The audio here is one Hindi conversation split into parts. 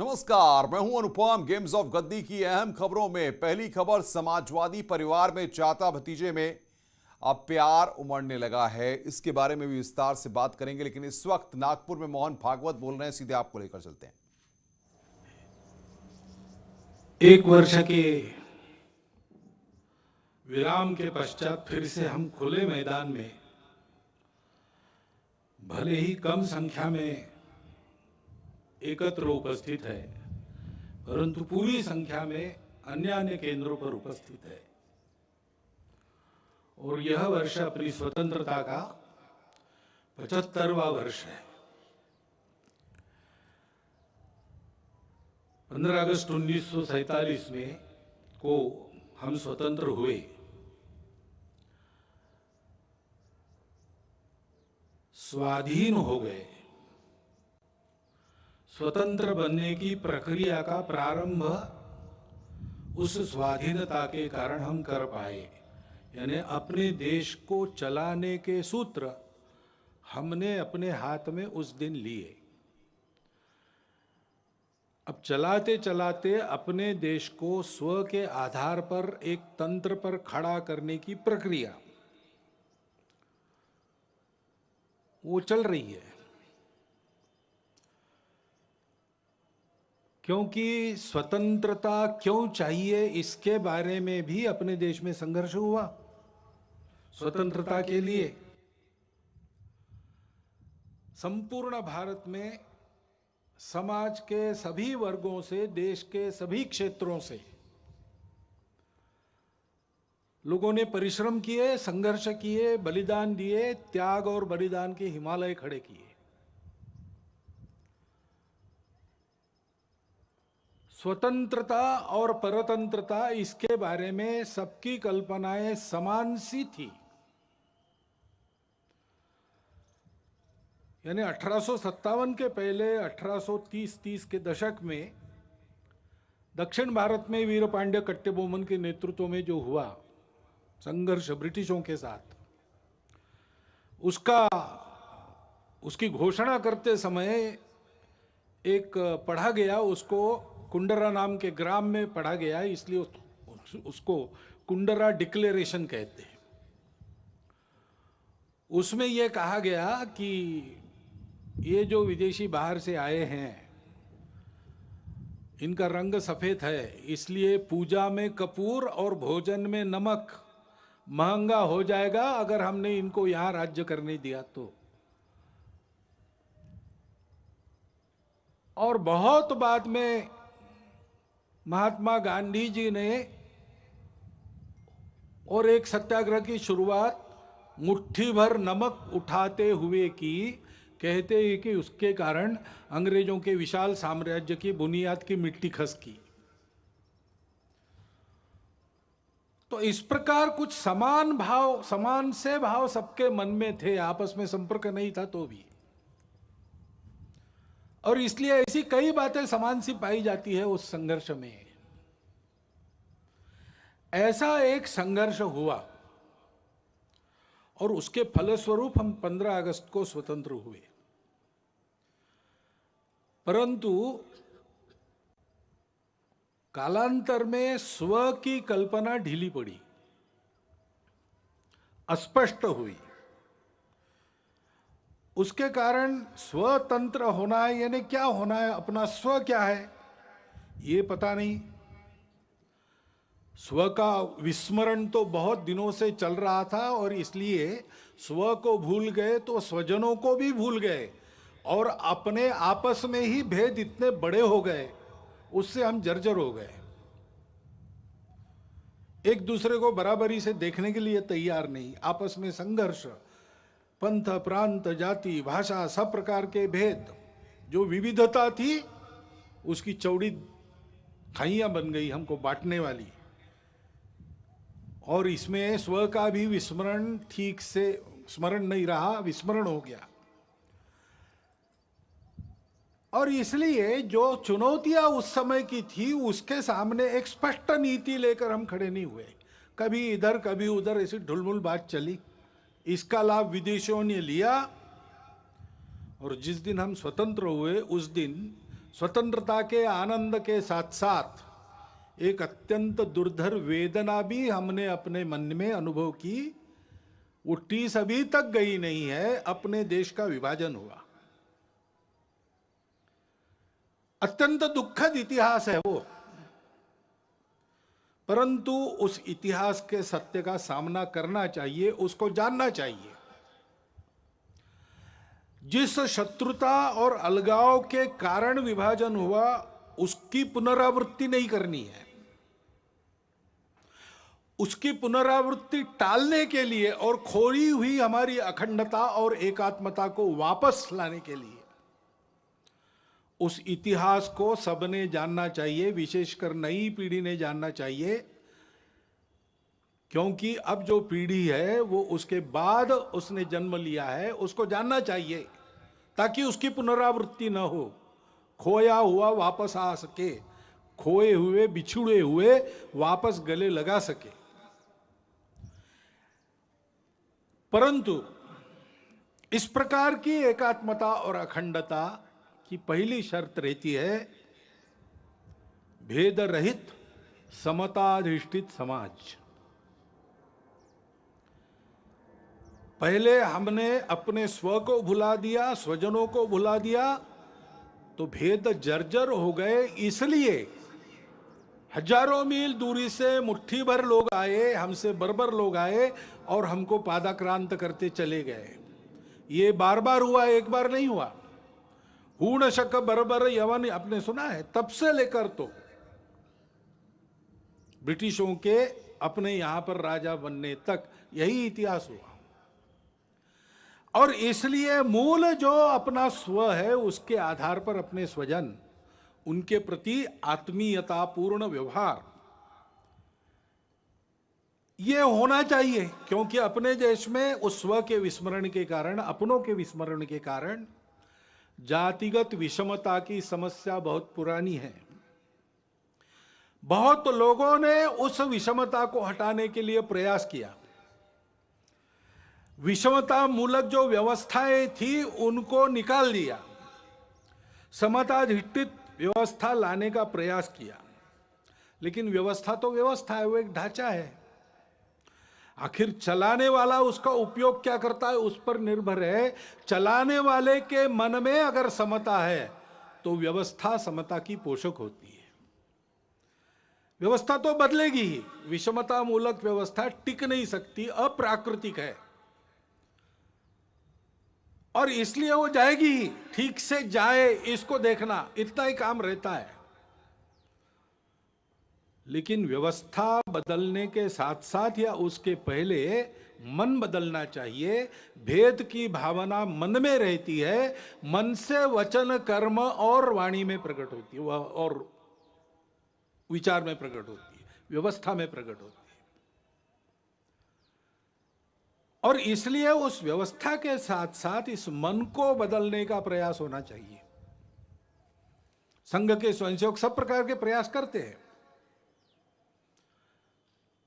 नमस्कार, मैं हूं अनुपम। गेम्स ऑफ गद्दी की अहम खबरों में पहली खबर, समाजवादी परिवार में चाचा भतीजे में अब प्यार उमड़ने लगा है। इसके बारे में भी विस्तार से बात करेंगे, लेकिन इस वक्त नागपुर में मोहन भागवत बोल रहे हैं। सीधे आपको लेकर चलते हैं। एक वर्ष के विराम के पश्चात फिर से हम खुले मैदान में, भले ही कम संख्या में एकत्र उपस्थित है, परंतु पूरी संख्या में अन्य अन्य केंद्रों पर उपस्थित है। और यह वर्ष अपनी स्वतंत्रता का 75वां वर्ष है। 15 अगस्त 1947 में को हम स्वतंत्र हुए। स्वाधीन हो गए। स्वतंत्र बनने की प्रक्रिया का प्रारंभ उस स्वाधीनता के कारण हम कर पाए। यानी अपने देश को चलाने के सूत्र हमने अपने हाथ में उस दिन लिए। अब चलाते चलाते अपने देश को स्व के आधार पर एक तंत्र पर खड़ा करने की प्रक्रिया वो चल रही है। क्योंकि स्वतंत्रता क्यों चाहिए, इसके बारे में भी अपने देश में संघर्ष हुआ। स्वतंत्रता के लिए संपूर्ण भारत में समाज के सभी वर्गों से, देश के सभी क्षेत्रों से लोगों ने परिश्रम किए, संघर्ष किए, बलिदान दिए, त्याग और बलिदान के हिमालय खड़े किए। स्वतंत्रता और परतंत्रता, इसके बारे में सबकी कल्पनाएं समान सी थी। यानी 1857 के पहले 1830 के दशक में दक्षिण भारत में वीर पांड्य कट्टेबोमन के नेतृत्व में जो हुआ संघर्ष ब्रिटिशों के साथ, उसकी घोषणा करते समय एक पढ़ा गया, उसको कुंडरा नाम के ग्राम में पढ़ा गया, इसलिए उसको कुंडरा डिक्लेरेशन कहते हैं। उसमें यह कहा गया कि ये जो विदेशी बाहर से आए हैं, इनका रंग सफेद है, इसलिए पूजा में कपूर और भोजन में नमक महंगा हो जाएगा अगर हमने इनको यहां राज्य करने दिया तो। और बहुत बाद में महात्मा गांधी जी ने और एक सत्याग्रह की शुरुआत मुट्ठी भर नमक उठाते हुए की। कहते हैं कि उसके कारण अंग्रेजों के विशाल साम्राज्य की बुनियाद की मिट्टी खसकी। तो इस प्रकार कुछ समान से भाव सबके मन में थे, आपस में संपर्क नहीं था तो भी। और इसलिए ऐसी कई बातें समान सी पाई जाती है उस संघर्ष में। ऐसा एक संघर्ष हुआ और उसके फलस्वरूप हम 15 अगस्त को स्वतंत्र हुए। परंतु कालांतर में स्व की कल्पना ढीली पड़ी, अस्पष्ट हुई। उसके कारण स्वतंत्र होना है, यानी क्या होना है, अपना स्व क्या है ये पता नहीं। स्व का विस्मरण तो बहुत दिनों से चल रहा था और इसलिए स्व को भूल गए तो स्वजनों को भी भूल गए और अपने आपस में ही भेद इतने बड़े हो गए, उससे हम जर्जर हो गए। एक दूसरे को बराबरी से देखने के लिए तैयार नहीं, आपस में संघर्ष, पंथ, प्रांत, जाति, भाषा, सब प्रकार के भेद, जो विविधता थी उसकी चौड़ी खाइयां बन गई हमको बांटने वाली। और इसमें स्व का भी विस्मरण, ठीक से स्मरण नहीं रहा, विस्मरण हो गया। और इसलिए जो चुनौतियां उस समय की थी, उसके सामने एक स्पष्ट नीति लेकर हम खड़े नहीं हुए। कभी इधर कभी उधर ऐसी ढुलमुल बात चली, इसका लाभ विदेशियों ने लिया। और जिस दिन हम स्वतंत्र हुए उस दिन स्वतंत्रता के आनंद के साथ साथ एक अत्यंत दुर्धर वेदना भी हमने अपने मन में अनुभव की। वो टीस अभी तक गई नहीं है, अपने देश का विभाजन हुआ। अत्यंत दुखद इतिहास है वो, परंतु उस इतिहास के सत्य का सामना करना चाहिए, उसको जानना चाहिए। जिस शत्रुता और अलगाव के कारण विभाजन हुआ, उसकी पुनरावृत्ति नहीं करनी है। उसकी पुनरावृत्ति टालने के लिए और खोई हुई हमारी अखंडता और एकात्मता को वापस लाने के लिए उस इतिहास को सबने जानना चाहिए, विशेषकर नई पीढ़ी ने जानना चाहिए। क्योंकि अब जो पीढ़ी है वो उसके बाद उसने जन्म लिया है, उसको जानना चाहिए ताकि उसकी पुनरावृत्ति न हो, खोया हुआ वापस आ सके, खोए हुए बिछुड़े हुए वापस गले लगा सके। परंतु इस प्रकार की एकात्मता और अखंडता की पहली शर्त रहती है भेद रहित समताधिष्ठित समाज। पहले हमने अपने स्व को भुला दिया, स्वजनों को भुला दिया, तो भेद जर्जर हो गए। इसलिए हजारों मील दूरी से मुट्ठी भर लोग आए, हमसे बर्बर लोग आए और हमको पादाक्रांत करते चले गए। ये बार बार हुआ, एक बार नहीं हुआ। हूण शक बर्बर यवन आपने सुना है, तब से लेकर तो ब्रिटिशों के अपने यहां पर राजा बनने तक यही इतिहास हुआ। और इसलिए मूल जो अपना स्व है उसके आधार पर अपने स्वजन, उनके प्रति आत्मीयतापूर्ण व्यवहार ये होना चाहिए। क्योंकि अपने देश में उस स्व के विस्मरण के कारण, अपनों के विस्मरण के कारण जातिगत विषमता की समस्या बहुत पुरानी है। बहुत लोगों ने उस विषमता को हटाने के लिए प्रयास किया। विषमता मूलक जो व्यवस्थाएं थी उनको निकाल दिया, समताधिष्ठित व्यवस्था लाने का प्रयास किया। लेकिन व्यवस्था तो व्यवस्था है, वो एक ढांचा है। आखिर चलाने वाला उसका उपयोग क्या करता है उस पर निर्भर है। चलाने वाले के मन में अगर समता है तो व्यवस्था समता की पोषक होती है। व्यवस्था तो बदलेगी ही, विषमता मूलक व्यवस्था टिक नहीं सकती, अप्राकृतिक है और इसलिए वो जाएगी ही। ठीक से जाए इसको देखना, इतना ही काम रहता है। लेकिन व्यवस्था बदलने के साथ साथ या उसके पहले मन बदलना चाहिए। भेद की भावना मन में रहती है, मन से वचन कर्म और वाणी में प्रकट होती है, और विचार में प्रकट होती है, व्यवस्था में प्रकट होती है। और इसलिए उस व्यवस्था के साथ साथ इस मन को बदलने का प्रयास होना चाहिए। संघ के स्वयंसेवक सब प्रकार के प्रयास करते हैं।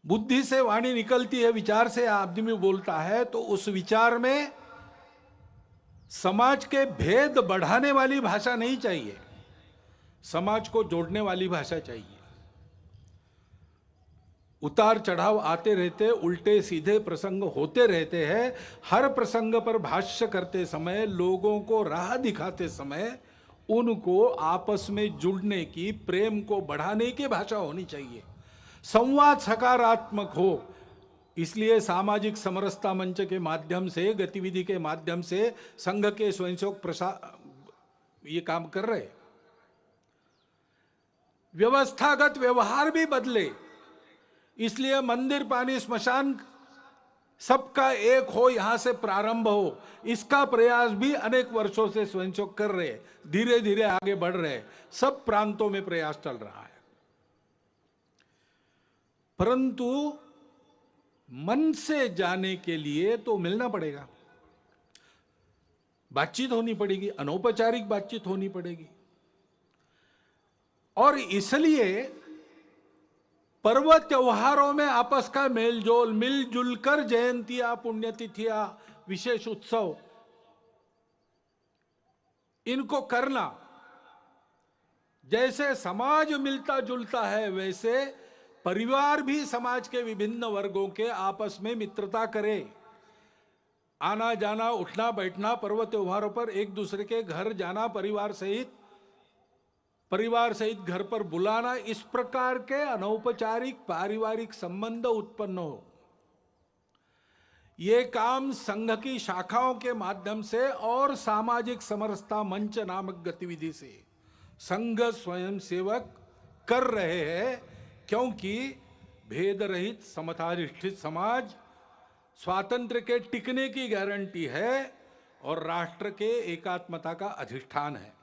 बुद्धि से वाणी निकलती है, विचार से आदमी बोलता है, तो उस विचार में समाज के भेद बढ़ाने वाली भाषा नहीं चाहिए, समाज को जोड़ने वाली भाषा चाहिए। उतार चढ़ाव आते रहते, उल्टे सीधे प्रसंग होते रहते हैं। हर प्रसंग पर भाष्य करते समय, लोगों को राह दिखाते समय उनको आपस में जुड़ने की, प्रेम को बढ़ाने की भाषा होनी चाहिए। संवाद सकारात्मक हो। इसलिए सामाजिक समरसता मंच के माध्यम से, गतिविधि के माध्यम से संघ के स्वयंसेवक ये काम कर रहे। व्यवस्थागत व्यवहार भी बदले, इसलिए मंदिर, पानी, स्मशान सबका एक हो, यहां से प्रारंभ हो, इसका प्रयास भी अनेक वर्षों से स्वयंसेवक कर रहे, धीरे धीरे आगे बढ़ रहे। सब प्रांतों में प्रयास चल रहा है। परंतु मन से जाने के लिए तो मिलना पड़ेगा, बातचीत होनी पड़ेगी, अनौपचारिक बातचीत होनी पड़ेगी। और इसलिए पर्व त्योहारों में आपस का मेलजोल, मिलजुल कर जयंतियां, पुण्यतिथियां, विशेष उत्सव, इनको करना, जैसे समाज मिलता जुलता है, वैसे परिवार भी समाज के विभिन्न वर्गों के आपस में मित्रता करे। आना जाना, उठना बैठना, पर्व त्योहारों पर एक दूसरे के घर जाना, परिवार सहित घर पर बुलाना, इस प्रकार के अनौपचारिक पारिवारिक संबंध उत्पन्न हो। ये काम संघ की शाखाओं के माध्यम से और सामाजिक समरसता मंच नामक गतिविधि से संघ स्वयं सेवक कर रहे हैं, क्योंकि भेद रहित समताधिष्ठित समाज स्वातंत्र्य के टिकने की गारंटी है और राष्ट्र के एकात्मता का अधिष्ठान है।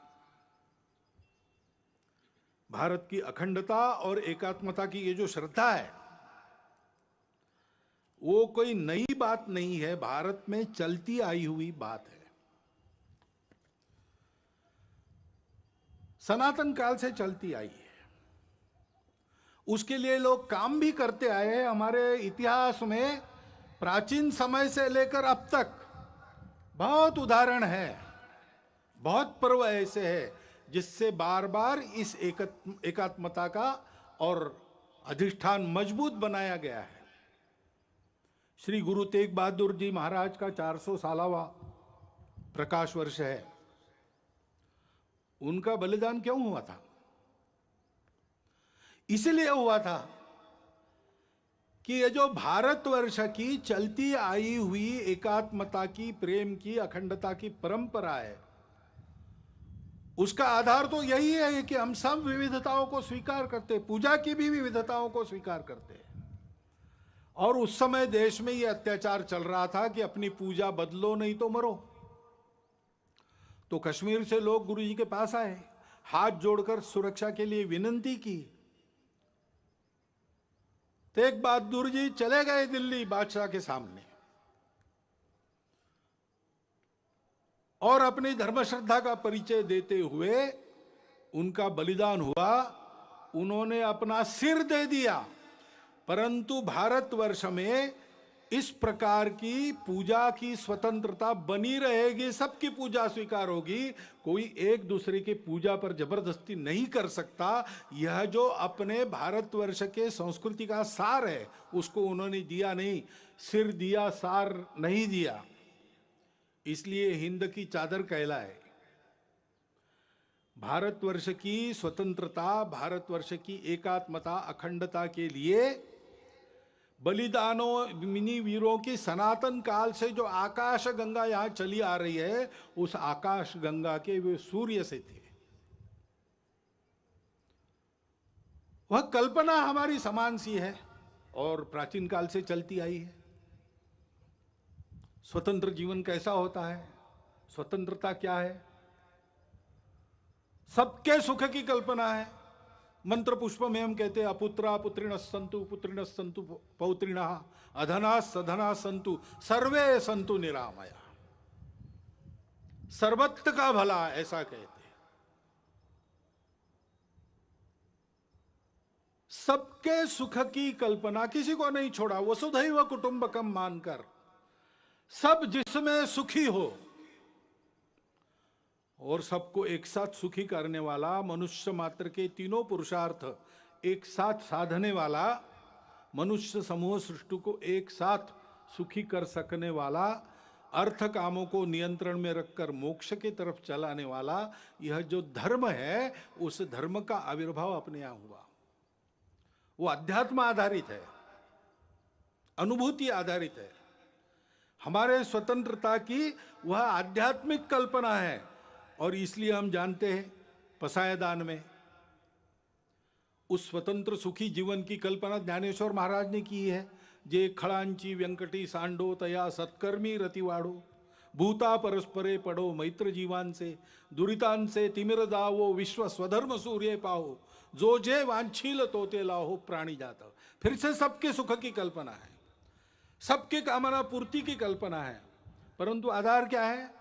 भारत की अखंडता और एकात्मता की ये जो श्रद्धा है, वो कोई नई बात नहीं है, भारत में चलती आई हुई बात है। सनातन काल से चलती आई है। उसके लिए लोग काम भी करते आए हैं। हमारे इतिहास में प्राचीन समय से लेकर अब तक बहुत उदाहरण है, बहुत पर्व ऐसे हैं जिससे बार बार इस एकात्मता का और अधिष्ठान मजबूत बनाया गया है। श्री गुरु तेग बहादुर जी महाराज का 400 सालावा प्रकाश वर्ष है। उनका बलिदान क्यों हुआ था? इसलिए हुआ था कि ये जो भारतवर्ष की चलती आई हुई एकात्मता की, प्रेम की, अखंडता की परंपरा है, उसका आधार तो यही है कि हम सब विविधताओं को स्वीकार करते, पूजा की भी विविधताओं को स्वीकार करते हैं। और उस समय देश में यह अत्याचार चल रहा था कि अपनी पूजा बदलो नहीं तो मरो। तो कश्मीर से लोग गुरु जी के पास आए, हाथ जोड़कर सुरक्षा के लिए विनती की। तेग बहादुर जी चले गए दिल्ली बादशाह के सामने और अपनी धर्म श्रद्धा का परिचय देते हुए उनका बलिदान हुआ। उन्होंने अपना सिर दे दिया। परंतु भारतवर्ष में इस प्रकार की पूजा की स्वतंत्रता बनी रहेगी, सबकी पूजा स्वीकार होगी, कोई एक दूसरे की पूजा पर जबरदस्ती नहीं कर सकता। यह जो अपने भारतवर्ष के संस्कृति का सार है, उसको उन्होंने दिया नहीं, सिर दिया, सार नहीं दिया। इसलिए हिंद की चादर कहलाए। भारतवर्ष की स्वतंत्रता, भारतवर्ष की एकात्मता, अखंडता के लिए बलिदानों, मिनी वीरों की सनातन काल से जो आकाश गंगा यहां चली आ रही है, उस आकाश गंगा के वे सूर्य से थे। वह कल्पना हमारी समान सी है और प्राचीन काल से चलती आई है। स्वतंत्र जीवन कैसा होता है, स्वतंत्रता क्या है? सबके सुख की कल्पना है। मंत्र पुष्प में हम कहते हैं अपुत्रा पुत्रिणः सन्तु पौत्रिणः अधना सधना सन्तु सर्वे सन्तु निरामया। सर्वत्र का भला, ऐसा कहते हैं। सबके सुख की कल्पना, किसी को नहीं छोड़ा, वसुधैव कुटुंबकम मानकर सब जिसमें सुखी हो और सबको एक साथ सुखी करने वाला, मनुष्य मात्र के तीनों पुरुषार्थ एक साथ साधने वाला, मनुष्य समूह सृष्टि को एक साथ सुखी कर सकने वाला, अर्थ कामों को नियंत्रण में रखकर मोक्ष की तरफ चलाने वाला, यह जो धर्म है, उस धर्म का आविर्भाव अपने यहां हुआ। वो अध्यात्म आधारित है, अनुभूति आधारित है। हमारे स्वतंत्रता की वह आध्यात्मिक कल्पना है। और इसलिए हम जानते हैं पसायदान में उस स्वतंत्र सुखी जीवन की कल्पना ज्ञानेश्वर महाराज ने की है। जे खड़ांची व्यंकटी सांडो तया सत्कर्मी रतिवाड़ो, भूता परस्परे पढ़ो मैत्र जीवान से, दुरितान से तिमिर दावो विश्व स्वधर्म सूर्य पाहो, जो जे वांछील तोते लाहो प्राणी जाता। फिर से सबके सुख की कल्पना है, सबके कामना पूर्ति की कल्पना है। परंतु आधार क्या है?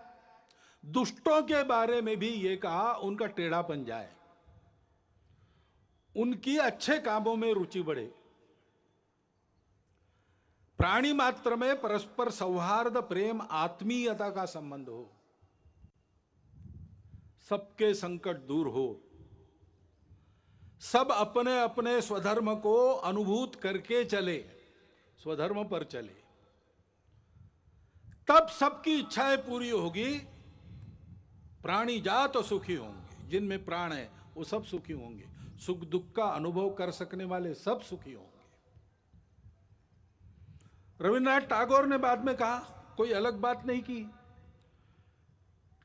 दुष्टों के बारे में भी ये कहा उनका टेढ़ापन जाए, उनकी अच्छे कामों में रुचि बढ़े, प्राणी मात्र में परस्पर सौहार्द, प्रेम, आत्मीयता का संबंध हो, सबके संकट दूर हो, सब अपने अपने स्वधर्म को अनुभूत करके चले, स्वधर्म पर चले, तब सबकी इच्छाएं पूरी होगी। प्राणी जात तो सुखी होंगे, जिनमें प्राण है वो सब सुखी होंगे, सुख दुख का अनुभव कर सकने वाले सब सुखी होंगे। रविन्द्रनाथ टैगोर ने बाद में कहा, कोई अलग बात नहीं की,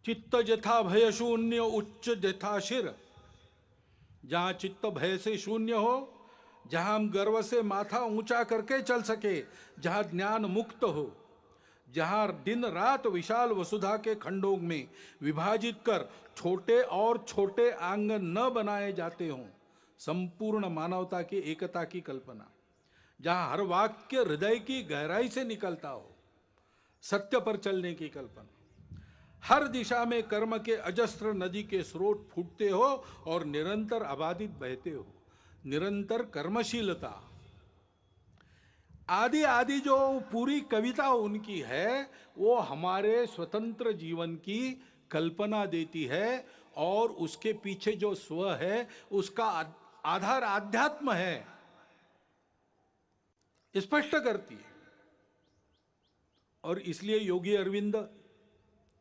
चित्त जथा भय शून्य उच्च जथा शिर। जहां चित्त भय से शून्य हो, जहां हम गर्व से माथा ऊंचा करके चल सके, जहां ज्ञान मुक्त हो, जहां दिन रात विशाल वसुधा के खंडों में विभाजित कर छोटे और छोटे आंगन न बनाए जाते हों, संपूर्ण मानवता की एकता की कल्पना, जहां हर वाक्य हृदय की गहराई से निकलता हो, सत्य पर चलने की कल्पना, हर दिशा में कर्म के अजस्त्र नदी के स्रोत फूटते हो और निरंतर अबाधित बहते हो, निरंतर कर्मशीलता आदि आदि जो पूरी कविता उनकी है, वो हमारे स्वतंत्र जीवन की कल्पना देती है। और उसके पीछे जो स्व है उसका आधार आध्यात्म है, स्पष्ट करती है। और इसलिए योगी अरविंद,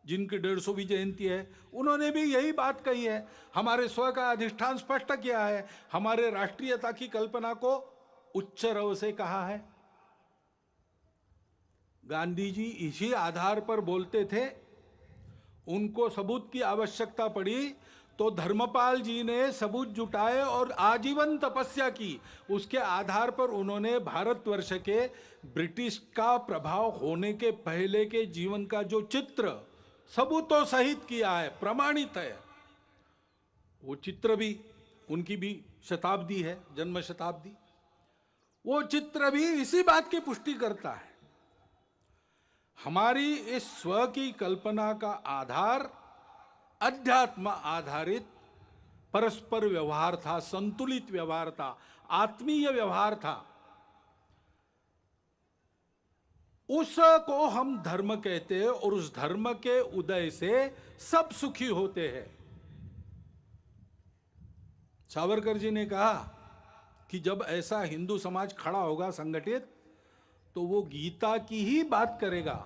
जिनकी 150वीं जयंती है, उन्होंने भी यही बात कही है, हमारे स्व का अधिष्ठान स्पष्ट किया है, हमारे राष्ट्रीयता की कल्पना को उच्च रव से कहा है। गांधी जी इसी आधार पर बोलते थे। उनको सबूत की आवश्यकता पड़ी तो धर्मपाल जी ने सबूत जुटाए और आजीवन तपस्या की। उसके आधार पर उन्होंने भारतवर्ष के ब्रिटिश का प्रभाव होने के पहले के जीवन का जो चित्र सबूतों सहित किया है, प्रमाणित है, वो चित्र भी, उनकी भी शताब्दी है, जन्म शताब्दी, वो चित्र भी इसी बात की पुष्टि करता है। हमारी इस स्व की कल्पना का आधार अध्यात्म आधारित परस्पर व्यवहार था, संतुलित व्यवहार था, आत्मीय व्यवहार था। उसको हम धर्म कहते हैं और उस धर्म के उदय से सब सुखी होते हैं। सावरकर जी ने कहा कि जब ऐसा हिंदू समाज खड़ा होगा संगठित, तो वो गीता की ही बात करेगा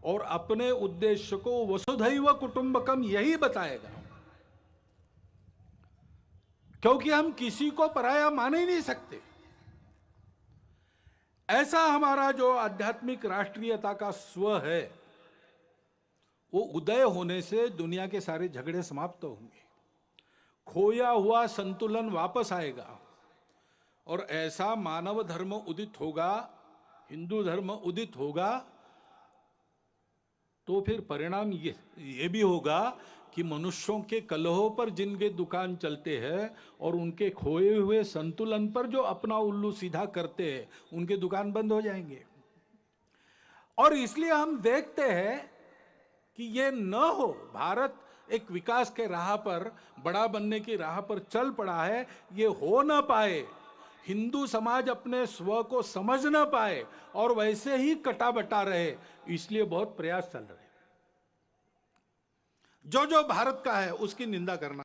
और अपने उद्देश्य को वसुधैव कुटुंबकम यही बताएगा, क्योंकि हम किसी को पराया मान ही नहीं सकते। ऐसा हमारा जो आध्यात्मिक राष्ट्रीयता का स्व है, वो उदय होने से दुनिया के सारे झगड़े समाप्त होंगे, खोया हुआ संतुलन वापस आएगा और ऐसा मानव धर्म उदित होगा, हिंदू धर्म उदित होगा। तो फिर परिणाम ये भी होगा कि मनुष्यों के कलहों पर जिनके दुकान चलते हैं और उनके खोए हुए संतुलन पर जो अपना उल्लू सीधा करते हैं, उनके दुकान बंद हो जाएंगे। और इसलिए हम देखते हैं कि ये न हो, भारत एक विकास के राह पर, बड़ा बनने की राह पर चल पड़ा है, ये हो ना पाए, हिंदू समाज अपने स्व को समझ ना पाए और वैसे ही कटा बटा रहे, इसलिए बहुत प्रयास चल रहे। जो जो भारत का है उसकी निंदा करना,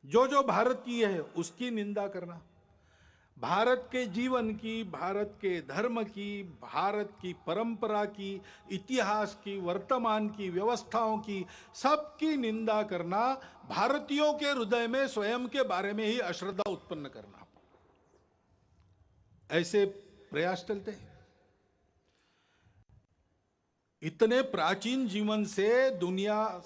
जो जो भारतीय है उसकी निंदा करना, भारत के जीवन की, भारत के धर्म की, भारत की परंपरा की, इतिहास की, वर्तमान की व्यवस्थाओं की, सबकी निंदा करना, भारतीयों के हृदय में स्वयं के बारे में ही अश्रद्धा उत्पन्न करना, ऐसे प्रयास चलते हैं। इतने प्राचीन जीवन से दुनिया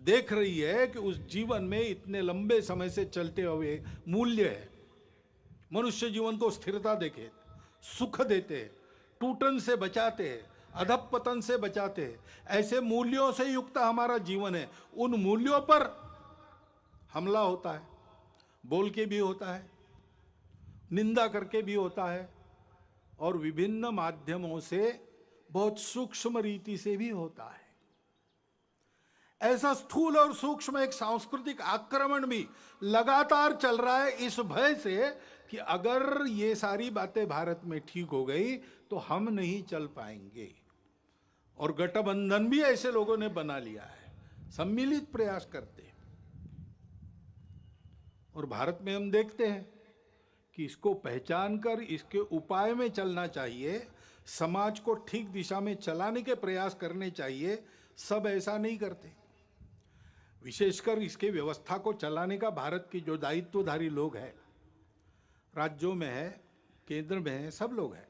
देख रही है कि उस जीवन में इतने लंबे समय से चलते हुए मूल्य है। मनुष्य जीवन को स्थिरता देके, सुख देते, टूटन से बचाते हैं, अधपतन से बचाते हैं, ऐसे मूल्यों से युक्त हमारा जीवन है। उन मूल्यों पर हमला होता है, बोल के भी होता है, निंदा करके भी होता है और विभिन्न माध्यमों से बहुत सूक्ष्म रीति से भी होता है। ऐसा स्थूल और सूक्ष्म एक सांस्कृतिक आक्रमण भी लगातार चल रहा है, इस भय से कि अगर ये सारी बातें भारत में ठीक हो गई तो हम नहीं चल पाएंगे। और गठबंधन भी ऐसे लोगों ने बना लिया है, सम्मिलित प्रयास करते हैं। और भारत में हम देखते हैं कि इसको पहचान कर इसके उपाय में चलना चाहिए, समाज को ठीक दिशा में चलाने के प्रयास करने चाहिए। सब ऐसा नहीं करते। विशेषकर इसके व्यवस्था को चलाने का भारत के जो दायित्वधारी लोग हैं, राज्यों में है, केंद्र में है, सब लोग हैं,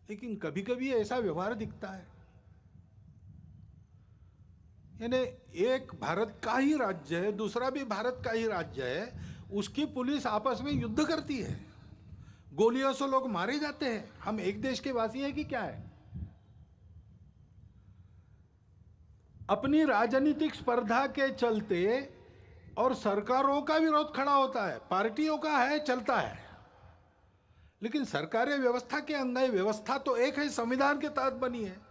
लेकिन कभी कभी ऐसा व्यवहार दिखता है। यानी एक भारत का ही राज्य है, दूसरा भी भारत का ही राज्य है, उसकी पुलिस आपस में युद्ध करती है, गोलियों से लोग मारे जाते हैं। हम एक देश के वासी हैं कि क्या है? अपनी राजनीतिक स्पर्धा के चलते और सरकारों का विरोध खड़ा होता है, पार्टियों का है, चलता है, लेकिन सरकारी व्यवस्था के अंदर व्यवस्था तो एक है, संविधान के तहत बनी है।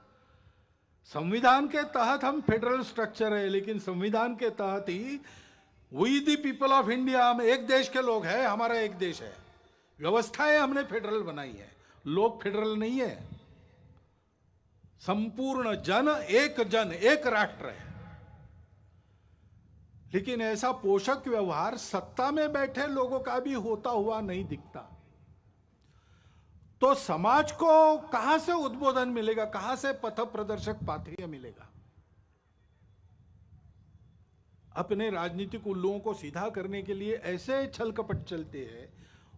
संविधान के तहत हम फेडरल स्ट्रक्चर है, लेकिन संविधान के तहत ही we the people of India, हम एक देश के लोग हैं, हमारा एक देश है, व्यवस्थाएं हमने फेडरल बनाई है, लोग फेडरल नहीं है। संपूर्ण जन एक राष्ट्र है। लेकिन ऐसा पोषक व्यवहार सत्ता में बैठे लोगों का भी होता हुआ नहीं दिखता। तो समाज को कहां से उद्बोधन मिलेगा, कहां से पथ प्रदर्शक पाथेय मिलेगा? अपने राजनीतिक उल्लुओं को सीधा करने के लिए ऐसे छल कपट चलते हैं,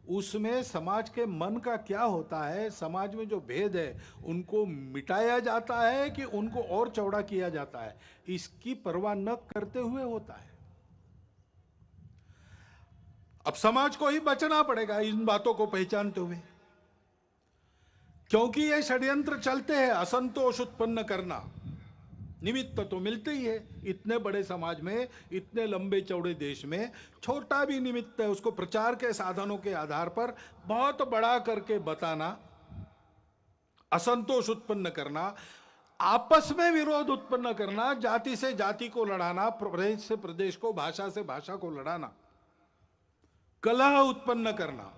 उसमें समाज के मन का क्या होता है, समाज में जो भेद है उनको मिटाया जाता है कि उनको और चौड़ा किया जाता है, इसकी परवाह न करते हुए होता है। अब समाज को ही बचना पड़ेगा इन बातों को पहचानते हुए, क्योंकि ये षड्यंत्र चलते हैं असंतोष उत्पन्न करना। निमित्त तो मिलते ही है, इतने बड़े समाज में, इतने लंबे चौड़े देश में छोटा भी निमित्त है, उसको प्रचार के साधनों के आधार पर बहुत बड़ा करके बताना, असंतोष उत्पन्न करना, आपस में विरोध उत्पन्न करना, जाति से जाति को लड़ाना, प्रदेश से प्रदेश को, भाषा से भाषा को लड़ाना, कलह उत्पन्न करना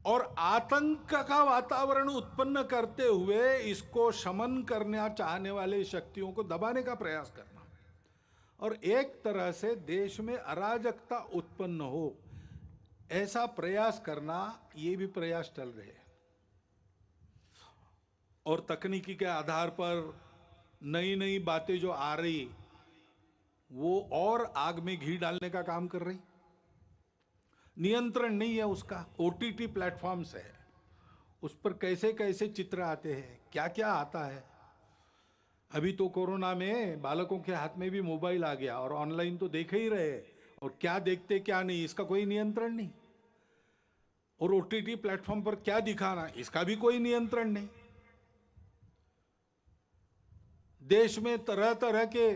और आतंक का वातावरण उत्पन्न करते हुए इसको शमन करना चाहने वाले शक्तियों को दबाने का प्रयास करना और एक तरह से देश में अराजकता उत्पन्न हो, ऐसा प्रयास करना, ये भी प्रयास चल रहे हैं। और तकनीकी के आधार पर नई नई बातें जो आ रही, वो और आग में घी डालने का काम कर रही। नियंत्रण नहीं है उसका, ओटीटी प्लेटफॉर्म्स है, उस पर कैसे कैसे चित्र आते हैं, क्या क्या आता है। अभी तो कोरोना में बालकों के हाथ में भी मोबाइल आ गया और ऑनलाइन तो देख ही रहे, और क्या देखते क्या नहीं इसका कोई नियंत्रण नहीं। और ओटीटी प्लेटफॉर्म पर क्या दिखाना, इसका भी कोई नियंत्रण नहीं। देश में तरह तरह के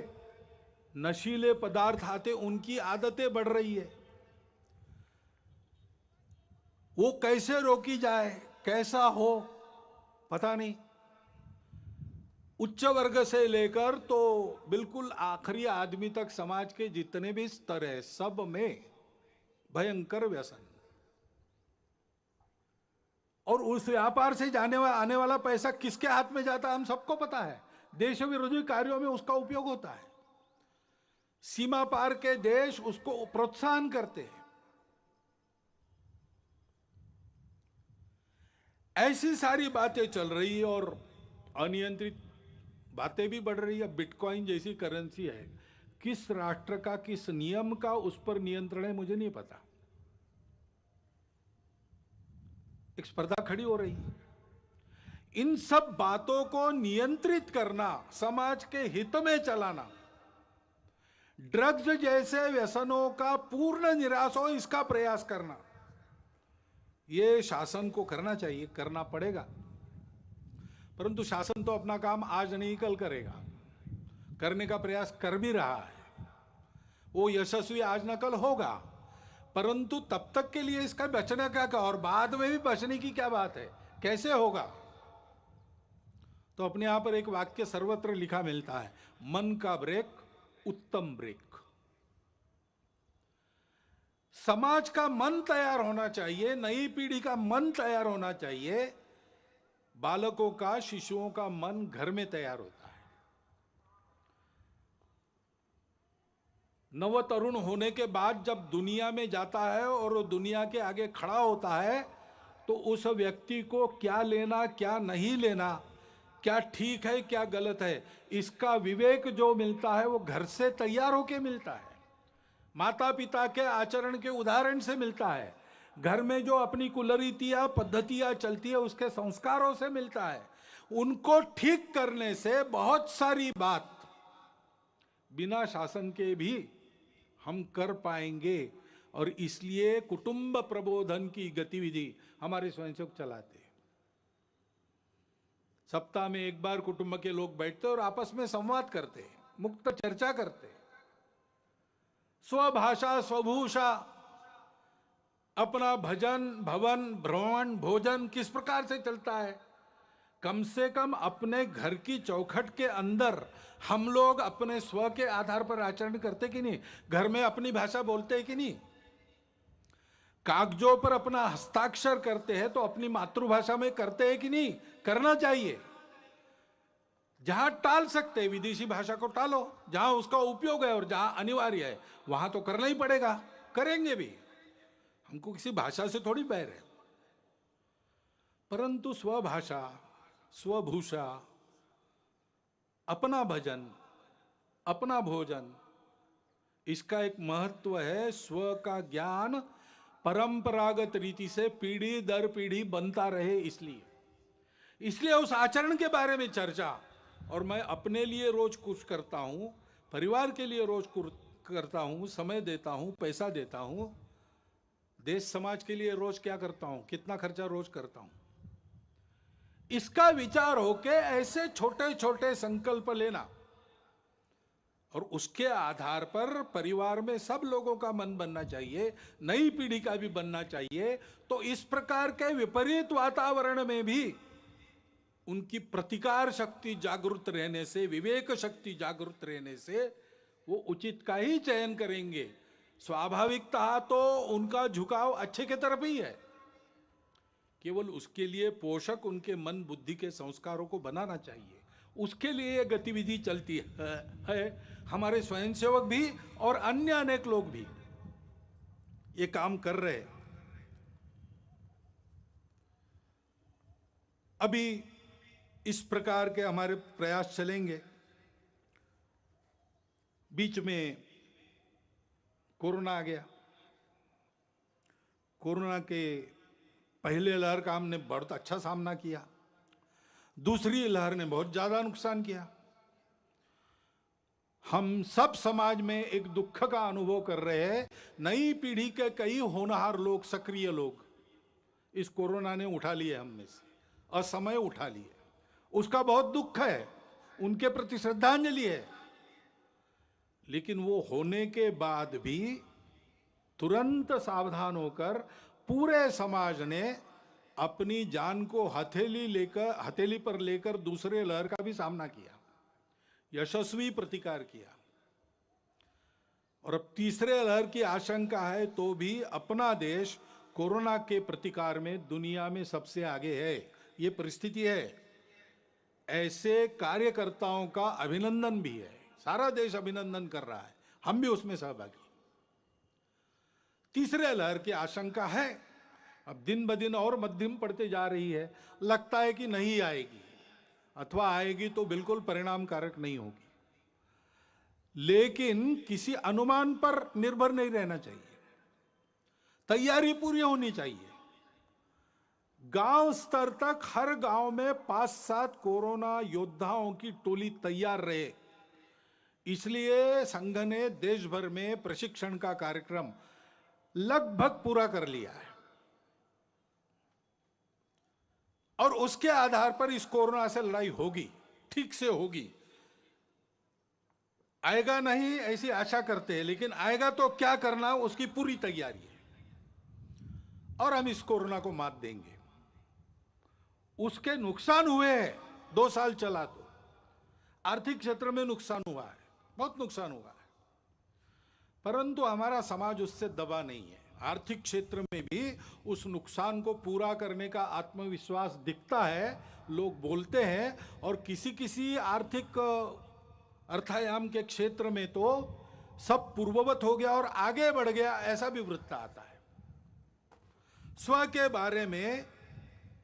नशीले पदार्थ आते, उनकी आदतें बढ़ रही है, वो कैसे रोकी जाए, कैसा हो, पता नहीं। उच्च वर्ग से लेकर तो बिल्कुल आखिरी आदमी तक समाज के जितने भी स्तर है, सब में भयंकर व्यसन। और उस व्यापार से आने वाला पैसा किसके हाथ में जाता है, हम सबको पता है। देश विरोधी कार्यों में उसका उपयोग होता है। सीमा पार के देश उसको प्रोत्साहन करते हैं। ऐसी सारी बातें चल रही है और अनियंत्रित बातें भी बढ़ रही है। बिटकॉइन जैसी करेंसी है, किस राष्ट्र का, किस नियम का उस पर नियंत्रण है, मुझे नहीं पता। एक स्पर्धा खड़ी हो रही है। इन सब बातों को नियंत्रित करना, समाज के हित में चलाना, ड्रग्स जैसे व्यसनों का पूर्ण निराश हो, इसका प्रयास करना, ये शासन को करना चाहिए, करना पड़ेगा। परंतु शासन तो अपना काम आज नहीं कल करेगा, करने का प्रयास कर भी रहा है, वो यशस्वी आज न कल होगा, परंतु तब तक के लिए इसका बचने का और बाद में भी बचने की क्या बात है, कैसे होगा? तो अपने यहां पर एक वाक्य सर्वत्र लिखा मिलता है, मन का ब्रेक उत्तम ब्रेक। समाज का मन तैयार होना चाहिए, नई पीढ़ी का मन तैयार होना चाहिए। बालकों का, शिशुओं का मन घर में तैयार होता है। नवतरुण होने के बाद जब दुनिया में जाता है और वो दुनिया के आगे खड़ा होता है, तो उस व्यक्ति को क्या लेना क्या नहीं लेना, क्या ठीक है क्या गलत है, इसका विवेक जो मिलता है वो घर से तैयार होके मिलता है, माता पिता के आचरण के उदाहरण से मिलता है, घर में जो अपनी कुलरीतियां पद्धतियां चलती है उसके संस्कारों से मिलता है। उनको ठीक करने से बहुत सारी बात बिना शासन के भी हम कर पाएंगे। और इसलिए कुटुंब प्रबोधन की गतिविधि हमारे स्वयंसेवक चलाते हैं। सप्ताह में एक बार कुटुंब के लोग बैठते और आपस में संवाद करते हैं, मुक्त चर्चा करते हैं। स्वभाषा स्वभूषा, अपना भजन भवन भ्रमण भोजन किस प्रकार से चलता है, कम से कम अपने घर की चौखट के अंदर हम लोग अपने स्व के आधार पर आचरण करते कि नहीं, घर में अपनी भाषा बोलते हैं कि नहीं, कागजों पर अपना हस्ताक्षर करते हैं तो अपनी मातृभाषा में करते हैं कि नहीं, करना चाहिए। जहां टाल सकते हैं विदेशी भाषा को टालो, जहां उसका उपयोग है और जहां अनिवार्य है वहां तो करना ही पड़ेगा, करेंगे भी, हमको किसी भाषा से थोड़ी बैर है। परंतु स्वभाषा स्वभूषा, अपना भजन अपना भोजन, इसका एक महत्व है। स्व का ज्ञान परंपरागत रीति से पीढ़ी दर पीढ़ी बनता रहे, इसलिए उस आचरण के बारे में चर्चा। और मैं अपने लिए रोज कुछ करता हूं, परिवार के लिए रोज करता हूं, समय देता हूं, पैसा देता हूं, देश समाज के लिए रोज क्या करता हूं, कितना खर्चा रोज करता हूं, इसका विचार होके ऐसे छोटे छोटे संकल्प लेना और उसके आधार पर परिवार में सब लोगों का मन बनना चाहिए, नई पीढ़ी का भी बनना चाहिए। तो इस प्रकार के विपरीत वातावरण में भी उनकी प्रतिकार शक्ति जागृत रहने से, विवेक शक्ति जागृत रहने से वो उचित का ही चयन करेंगे। स्वाभाविकता तो उनका झुकाव अच्छे के तरफ ही है, केवल उसके लिए पोषक उनके मन बुद्धि के संस्कारों को बनाना चाहिए, उसके लिए ये गतिविधि चलती है। हमारे स्वयंसेवक भी और अन्य अनेक लोग भी ये काम कर रहे हैं। अभी इस प्रकार के हमारे प्रयास चलेंगे। बीच में कोरोना आ गया। कोरोना के पहले लहर का हमने बहुत अच्छा सामना किया, दूसरी लहर ने बहुत ज्यादा नुकसान किया। हम सब समाज में एक दुख का अनुभव कर रहे हैं। नई पीढ़ी के कई होनहार लोग, सक्रिय लोग इस कोरोना ने उठा लिए हम में से, असमय उठा लिए। उसका बहुत दुख है, उनके प्रति श्रद्धांजलि है। लेकिन वो होने के बाद भी तुरंत सावधान होकर पूरे समाज ने अपनी जान को हथेली पर लेकर दूसरे लहर का भी सामना किया, यशस्वी प्रतिकार किया। और अब तीसरे लहर की आशंका है तो भी अपना देश कोरोना के प्रतिकार में दुनिया में सबसे आगे है, ये परिस्थिति है। ऐसे कार्यकर्ताओं का अभिनंदन भी है, सारा देश अभिनंदन कर रहा है, हम भी उसमें सहभागी। तीसरे लहर की आशंका है, अब दिन ब दिन और मध्यम पड़ते जा रही है। लगता है कि नहीं आएगी, अथवा आएगी तो बिल्कुल परिणामकारक नहीं होगी। लेकिन किसी अनुमान पर निर्भर नहीं रहना चाहिए, तैयारी पूरी होनी चाहिए। गांव स्तर तक हर गांव में 5-7 कोरोना योद्धाओं की टोली तैयार रहे। इसलिए संघ ने देश भर में प्रशिक्षण का कार्यक्रम लगभग पूरा कर लिया है और उसके आधार पर इस कोरोना से लड़ाई होगी, ठीक से होगी। आएगा नहीं ऐसी आशा करते हैं, लेकिन आएगा तो क्या करना उसकी पूरी तैयारी है और हम इस कोरोना को मात देंगे। उसके नुकसान हुए हैं, 2 साल चला तो आर्थिक क्षेत्र में नुकसान हुआ है, बहुत नुकसान हुआ है, परंतु हमारा समाज उससे दबा नहीं है। आर्थिक क्षेत्र में भी उस नुकसान को पूरा करने का आत्मविश्वास दिखता है, लोग बोलते हैं। और किसी किसी आर्थिक अर्थायाम के क्षेत्र में तो सब पूर्ववत हो गया और आगे बढ़ गया, ऐसा भी वृत्त आता है। स्व के बारे में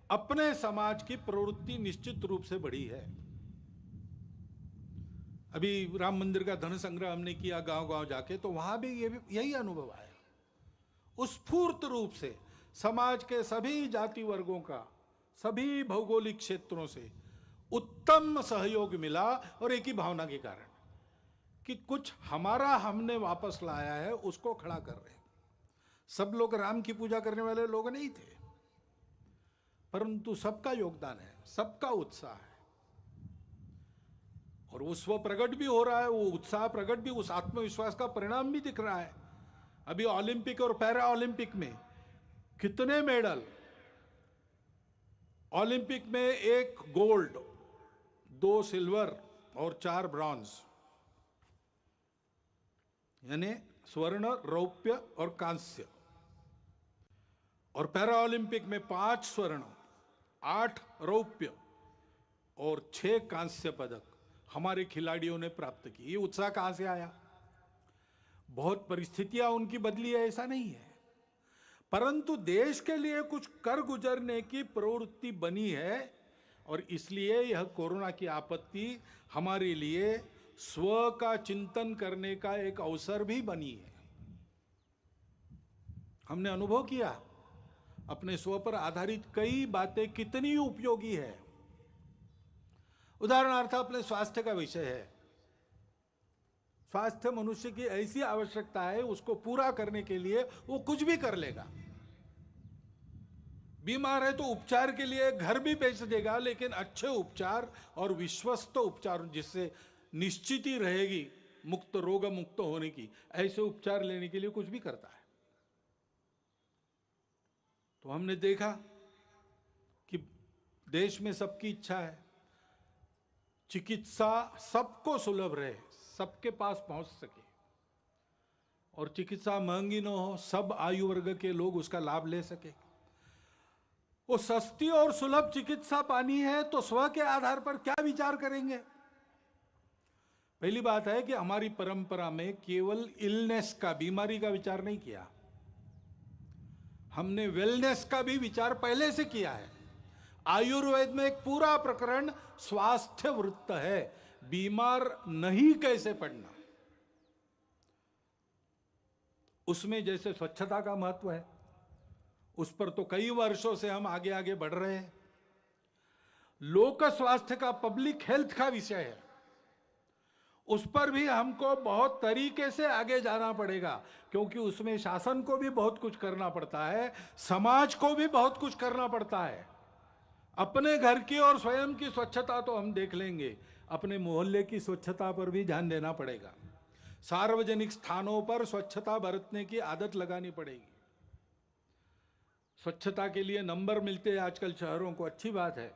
अपने समाज की प्रवृत्ति निश्चित रूप से बढ़ी है। अभी राम मंदिर का धन संग्रह हमने किया गांव गांव जाके, तो वहां भी यही अनुभव आया। स्फूर्त रूप से समाज के सभी जाति वर्गों का, सभी भौगोलिक क्षेत्रों से उत्तम सहयोग मिला, और एक ही भावना के कारण कि कुछ हमारा हमने वापस लाया है, उसको खड़ा कर रहे हैं। सब लोग राम की पूजा करने वाले लोग नहीं थे, परंतु सबका योगदान है, सबका उत्साह है, और वो स्व प्रकट भी हो रहा है, वो उत्साह प्रकट भी, उस आत्मविश्वास का परिणाम भी दिख रहा है। अभी ओलंपिक और पैरा ओलंपिक में कितने मेडल, ओलंपिक में 1 गोल्ड, 2 सिल्वर और 4 ब्रॉन्ज, यानी स्वर्ण, रौप्य और कांस्य। और पैरा ओलंपिक में 5 स्वर्ण, 8 रौप्य और 6 कांस्य पदक हमारे खिलाड़ियों ने प्राप्त की। ये उत्साह कहां से आया? बहुत परिस्थितियां उनकी बदली है, ऐसा नहीं है, परंतु देश के लिए कुछ कर गुजरने की प्रवृत्ति बनी है, और इसलिए यह कोरोना की आपत्ति हमारे लिए स्व का चिंतन करने का एक अवसर भी बनी है। हमने अनुभव किया अपने स्व पर आधारित कई बातें कितनी उपयोगी है। उदाहरणार्थ अपने स्वास्थ्य का विषय है। स्वास्थ्य मनुष्य की ऐसी आवश्यकता है, उसको पूरा करने के लिए वो कुछ भी कर लेगा। बीमार है तो उपचार के लिए घर भी बेच देगा, लेकिन अच्छे उपचार और विश्वस्त उपचार, जिससे निश्चित ही रहेगी मुक्त, रोग मुक्त होने की, ऐसे उपचार लेने के लिए कुछ भी करता है। तो हमने देखा कि देश में सबकी इच्छा है चिकित्सा सबको सुलभ रहे, सबके पास पहुंच सके, और चिकित्सा महंगी न हो, सब आयु वर्ग के लोग उसका लाभ ले सके। वो सस्ती और सुलभ चिकित्सा पानी है तो स्व के आधार पर क्या विचार करेंगे? पहली बात है कि हमारी परंपरा में केवल इलनेस का, बीमारी का विचार नहीं किया, हमने वेलनेस का भी विचार पहले से किया है। आयुर्वेद में एक पूरा प्रकरण स्वास्थ्य वृत्त है, बीमार नहीं कैसे पड़ना। उसमें जैसे स्वच्छता का महत्व है, उस पर तो कई वर्षों से हम आगे आगे बढ़ रहे हैं। लोक स्वास्थ्य का, पब्लिक हेल्थ का विषय है, उस पर भी हमको बहुत तरीके से आगे जाना पड़ेगा, क्योंकि उसमें शासन को भी बहुत कुछ करना पड़ता है, समाज को भी बहुत कुछ करना पड़ता है। अपने घर की और स्वयं की स्वच्छता तो हम देख लेंगे, अपने मोहल्ले की स्वच्छता पर भी ध्यान देना पड़ेगा। सार्वजनिक स्थानों पर स्वच्छता बरतने की आदत लगानी पड़ेगी। स्वच्छता के लिए नंबर मिलते हैं आजकल शहरों को, अच्छी बात है,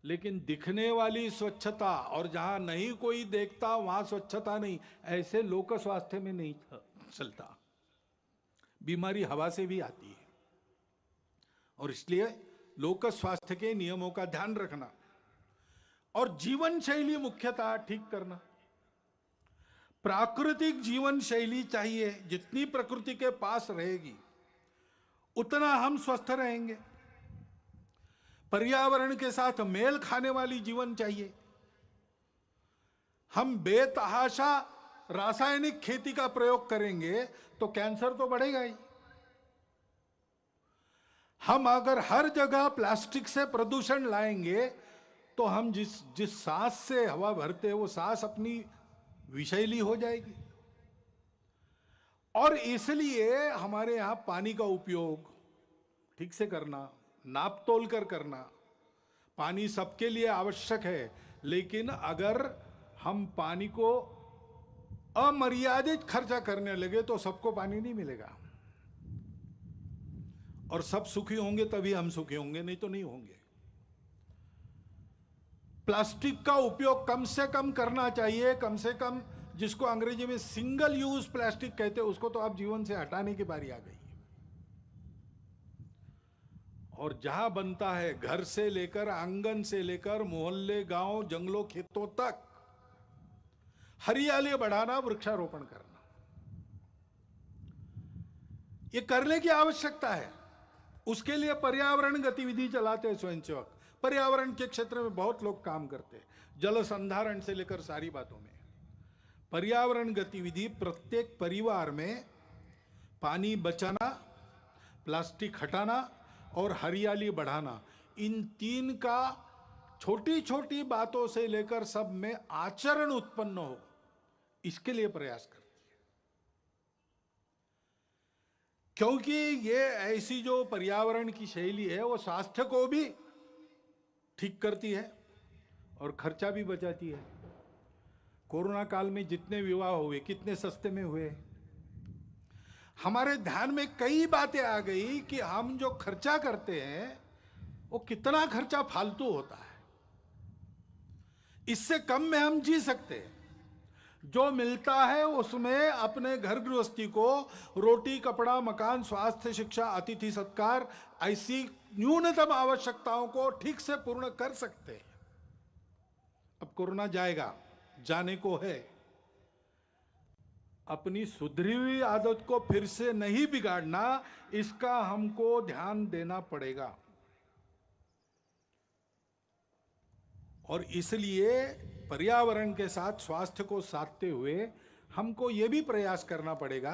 लेकिन दिखने वाली स्वच्छता और जहां नहीं कोई देखता वहां स्वच्छता नहीं, ऐसे लोक स्वास्थ्य में नहीं चलता। बीमारी हवा से भी आती है, और इसलिए लोक स्वास्थ्य के नियमों का ध्यान रखना और जीवन शैली मुख्यतः ठीक करना। प्राकृतिक जीवन शैली चाहिए, जितनी प्रकृति के पास रहेगी उतना हम स्वस्थ रहेंगे। पर्यावरण के साथ मेल खाने वाली जीवन चाहिए। हम बेतहाशा रासायनिक खेती का प्रयोग करेंगे तो कैंसर तो बढ़ेगा ही। हम अगर हर जगह प्लास्टिक से प्रदूषण लाएंगे तो हम जिस सांस से हवा भरते हैं वो सांस अपनी विषैली हो जाएगी। और इसलिए हमारे यहां पानी का उपयोग ठीक से करना, नाप तोल कर करना। पानी सबके लिए आवश्यक है, लेकिन अगर हम पानी को अमर्यादित खर्चा करने लगे तो सबको पानी नहीं मिलेगा, और सब सुखी होंगे तभी हम सुखी होंगे, नहीं तो नहीं होंगे। प्लास्टिक का उपयोग कम से कम करना चाहिए, कम से कम, जिसको अंग्रेजी में सिंगल यूज प्लास्टिक कहते हैं, उसको तो आप जीवन से हटाने की बारी आ गई। और जहां बनता है, घर से लेकर, आंगन से लेकर, मोहल्ले, गांव, जंगलों, खेतों तक, हरियाली बढ़ाना, वृक्षारोपण करना, ये करने की आवश्यकता है। उसके लिए पर्यावरण गतिविधि चलाते हैं स्वयंसेवक। पर्यावरण के क्षेत्र में बहुत लोग काम करते हैं, जल संधारण से लेकर सारी बातों में। पर्यावरण गतिविधि प्रत्येक परिवार में पानी बचाना, प्लास्टिक हटाना और हरियाली बढ़ाना, इन तीन का छोटी छोटी बातों से लेकर सब में आचरण उत्पन्न हो, इसके लिए प्रयास करती है। क्योंकि ये ऐसी जो पर्यावरण की शैली है वो स्वास्थ्य को भी ठीक करती है और खर्चा भी बचाती है। कोरोना काल में जितने विवाह हुए कितने सस्ते में हुए। हमारे ध्यान में कई बातें आ गई कि हम जो खर्चा करते हैं वो कितना खर्चा फालतू होता है, इससे कम में हम जी सकते हैं। जो मिलता है उसमें अपने घर गृहस्थी को रोटी, कपड़ा, मकान, स्वास्थ्य, शिक्षा, अतिथि सत्कार, ऐसी न्यूनतम आवश्यकताओं को ठीक से पूर्ण कर सकते हैं। अब कोरोना जाएगा, जाने को है। अपनी सुधरी हुई आदत को फिर से नहीं बिगाड़ना, इसका हमको ध्यान देना पड़ेगा। और इसलिए पर्यावरण के साथ स्वास्थ्य को साधते हुए हमको यह भी प्रयास करना पड़ेगा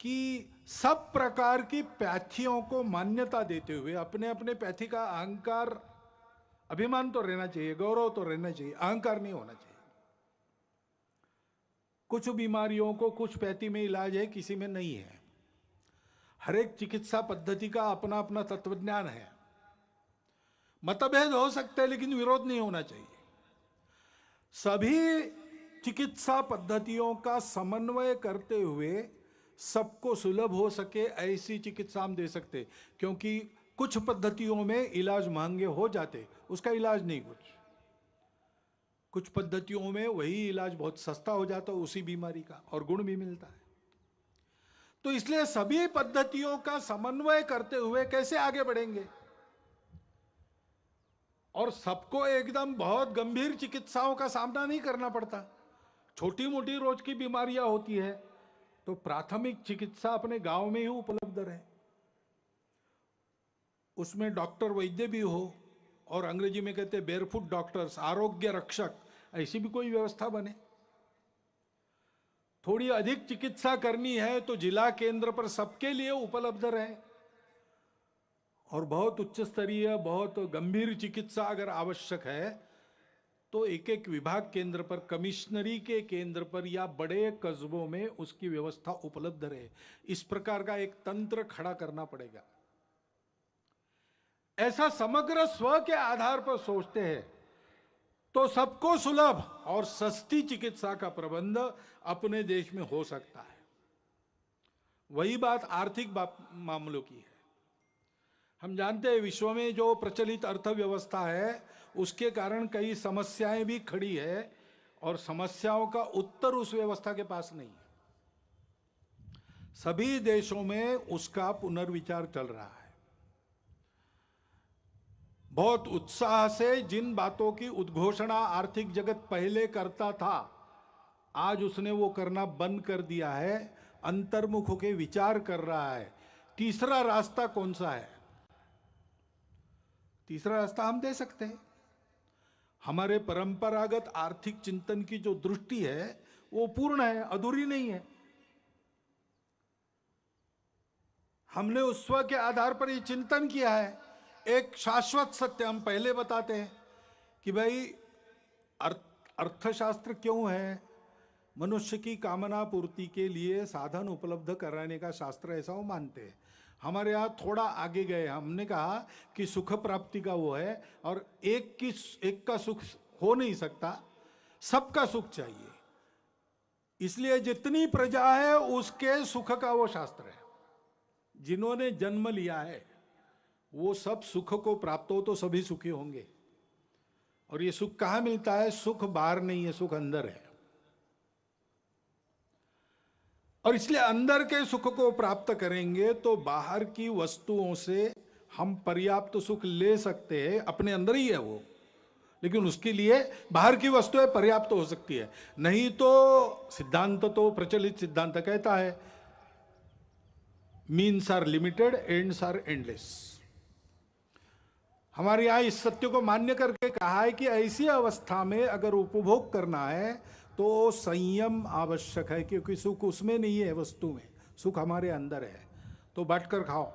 कि सब प्रकार की पैथियों को मान्यता देते हुए अपने अपने पैथी का अहंकार, अभिमान तो रहना चाहिए, गौरव तो रहना चाहिए, अहंकार नहीं होना चाहिए। कुछ बीमारियों को कुछ पैथी में इलाज है, किसी में नहीं है। हर एक चिकित्सा पद्धति का अपना अपना तत्वज्ञान है। मतभेद हो सकते हैं लेकिन विरोध नहीं होना चाहिए। सभी चिकित्सा पद्धतियों का समन्वय करते हुए सबको सुलभ हो सके ऐसी चिकित्सा हम दे सकते, क्योंकि कुछ पद्धतियों में इलाज महंगे हो जाते, उसका इलाज नहीं। कुछ पद्धतियों में वही इलाज बहुत सस्ता हो जाता उसी बीमारी का, और गुण भी मिलता है। तो इसलिए सभी पद्धतियों का समन्वय करते हुए कैसे आगे बढ़ेंगे, और सबको एकदम बहुत गंभीर चिकित्साओं का सामना नहीं करना पड़ता। छोटी मोटी रोज की बीमारियां होती है तो प्राथमिक चिकित्सा अपने गांव में ही उपलब्ध रहे, उसमें डॉक्टर वैद्य भी हो, और अंग्रेजी में कहते हैं बेयरफुट डॉक्टर्स, आरोग्य रक्षक, ऐसी भी कोई व्यवस्था बने। थोड़ी अधिक चिकित्सा करनी है तो जिला केंद्र पर सबके लिए उपलब्ध रहे, और बहुत उच्च स्तरीय, बहुत गंभीर चिकित्सा अगर आवश्यक है तो एक एक विभाग केंद्र पर, कमिश्नरी के केंद्र पर या बड़े कस्बों में उसकी व्यवस्था उपलब्ध रहे। इस प्रकार का एक तंत्र खड़ा करना पड़ेगा। ऐसा समग्र स्व के आधार पर सोचते हैं तो सबको सुलभ और सस्ती चिकित्सा का प्रबंध अपने देश में हो सकता है। वही बात आर्थिक मामलों की है। हम जानते हैं विश्व में जो प्रचलित अर्थव्यवस्था है उसके कारण कई समस्याएं भी खड़ी है, और समस्याओं का उत्तर उस व्यवस्था के पास नहीं है। सभी देशों में उसका पुनर्विचार चल रहा है। बहुत उत्साह से जिन बातों की उद्घोषणा आर्थिक जगत पहले करता था, आज उसने वो करना बंद कर दिया है, अंतर्मुख होकर विचार कर रहा है। तीसरा रास्ता कौन सा है? तीसरा रास्ता हम दे सकते हैं। हमारे परंपरागत आर्थिक चिंतन की जो दृष्टि है वो पूर्ण है, अधूरी नहीं है। हमने उस स्व के आधार पर ये चिंतन किया है। एक शाश्वत सत्य हम पहले बताते हैं कि भाई अर्थशास्त्र क्यों है? मनुष्य की कामना पूर्ति के लिए साधन उपलब्ध कराने का शास्त्र, ऐसा वो मानते हैं। हमारे यहाँ थोड़ा आगे गए, हमने कहा कि सुख प्राप्ति का वो है, और एक का सुख हो नहीं सकता, सबका सुख चाहिए। इसलिए जितनी प्रजा है उसके सुख का वो शास्त्र है। जिन्होंने जन्म लिया है वो सब सुख को प्राप्त हो तो सभी सुखी होंगे। और ये सुख कहाँ मिलता है? सुख बाहर नहीं है, सुख अंदर है। और इसलिए अंदर के सुख को प्राप्त करेंगे तो बाहर की वस्तुओं से हम पर्याप्त सुख ले सकते हैं, अपने अंदर ही है वो। लेकिन उसके लिए बाहर की वस्तुएं पर्याप्त हो सकती है। नहीं तो सिद्धांत तो प्रचलित सिद्धांत कहता है means are limited, ends are endless. हमारे यहां इस सत्य को मान्य करके कहा है कि ऐसी अवस्था में अगर उपभोग करना है तो संयम आवश्यक है, क्योंकि सुख उसमें नहीं है, वस्तु में सुख हमारे अंदर है। तो बांटकर खाओ,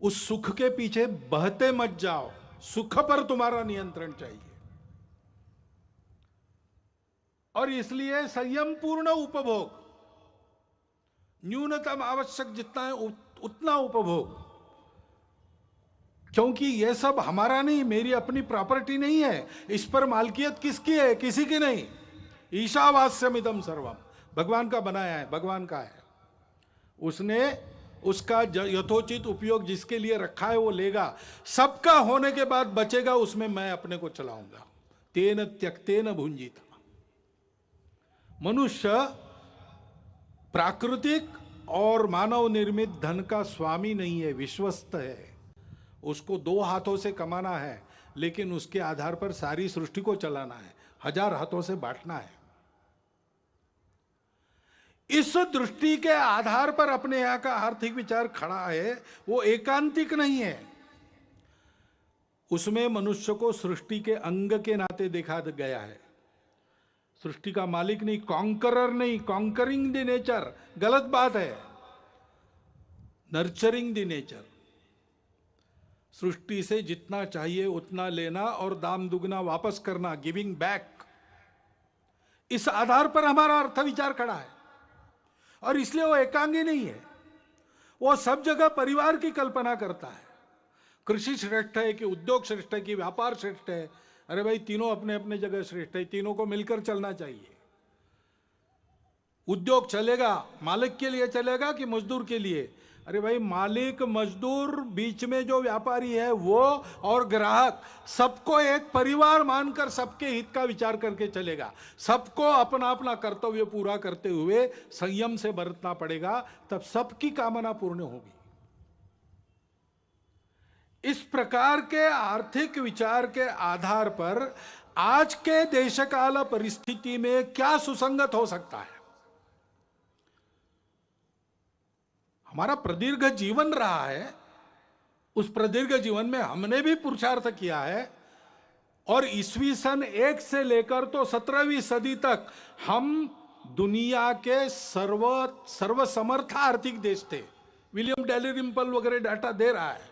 उस सुख के पीछे बहते मत जाओ, सुख पर तुम्हारा नियंत्रण चाहिए। और इसलिए संयम पूर्ण उपभोग, न्यूनतम आवश्यक जितना है उतना उपभोग, क्योंकि यह सब हमारा नहीं, मेरी अपनी प्रॉपर्टी नहीं है। इस पर मालकियत किसकी है? किसी की नहीं। ईशावास्यमिदं सर्वम, भगवान का बनाया है, भगवान का है। उसने उसका यथोचित उपयोग जिसके लिए रखा है वो लेगा। सबका होने के बाद बचेगा, उसमें मैं अपने को चलाऊंगा। तेन त्यक्तेन भुंजित। मनुष्य प्राकृतिक और मानव निर्मित धन का स्वामी नहीं है, विश्वस्त है। उसको 2 हाथों से कमाना है, लेकिन उसके आधार पर सारी सृष्टि को चलाना है, 1000 हाथों से बांटना है। इस दृष्टि के आधार पर अपने यहां का आर्थिक विचार खड़ा है, वो एकांतिक नहीं है। उसमें मनुष्य को सृष्टि के अंग के नाते देखा गया है। सृष्टि का मालिक नहीं, कॉन्करर नहीं, कॉन्करिंग द नेचर गलत बात है, नर्चरिंग द नेचर। सृष्टि से जितना चाहिए उतना लेना और दाम दुगना वापस करना, गिविंग बैक। इस आधार पर हमारा अर्थ विचार खड़ा है। और इसलिए वो एकांगी नहीं है, वो सब जगह परिवार की कल्पना करता है। कृषि श्रेष्ठ है कि उद्योग श्रेष्ठ है कि व्यापार श्रेष्ठ है? अरे भाई, तीनों अपने अपने जगह श्रेष्ठ है, तीनों को मिलकर चलना चाहिए। उद्योग चलेगा मालिक के लिए चलेगा कि मजदूर के लिए? अरे भाई, मालिक मजदूर बीच में जो व्यापारी है वो और ग्राहक, सबको एक परिवार मानकर सबके हित का विचार करके चलेगा। सबको अपना अपना कर्तव्य पूरा करते हुए संयम से बरतना पड़ेगा, तब सबकी कामना पूर्ण होगी। इस प्रकार के आर्थिक विचार के आधार पर आज के देशकाल परिस्थिति में क्या सुसंगत हो सकता है? हमारा प्रदीर्घ जीवन रहा है, उस प्रदीर्घ जीवन में हमने भी पुरुषार्थ किया है। और ईस्वी सन 1 से लेकर तो 17वीं सदी तक हम दुनिया के सर्वसमर्थ आर्थिक देश थे। विलियम डैलिरिम्पल वगैरह डाटा दे रहा है।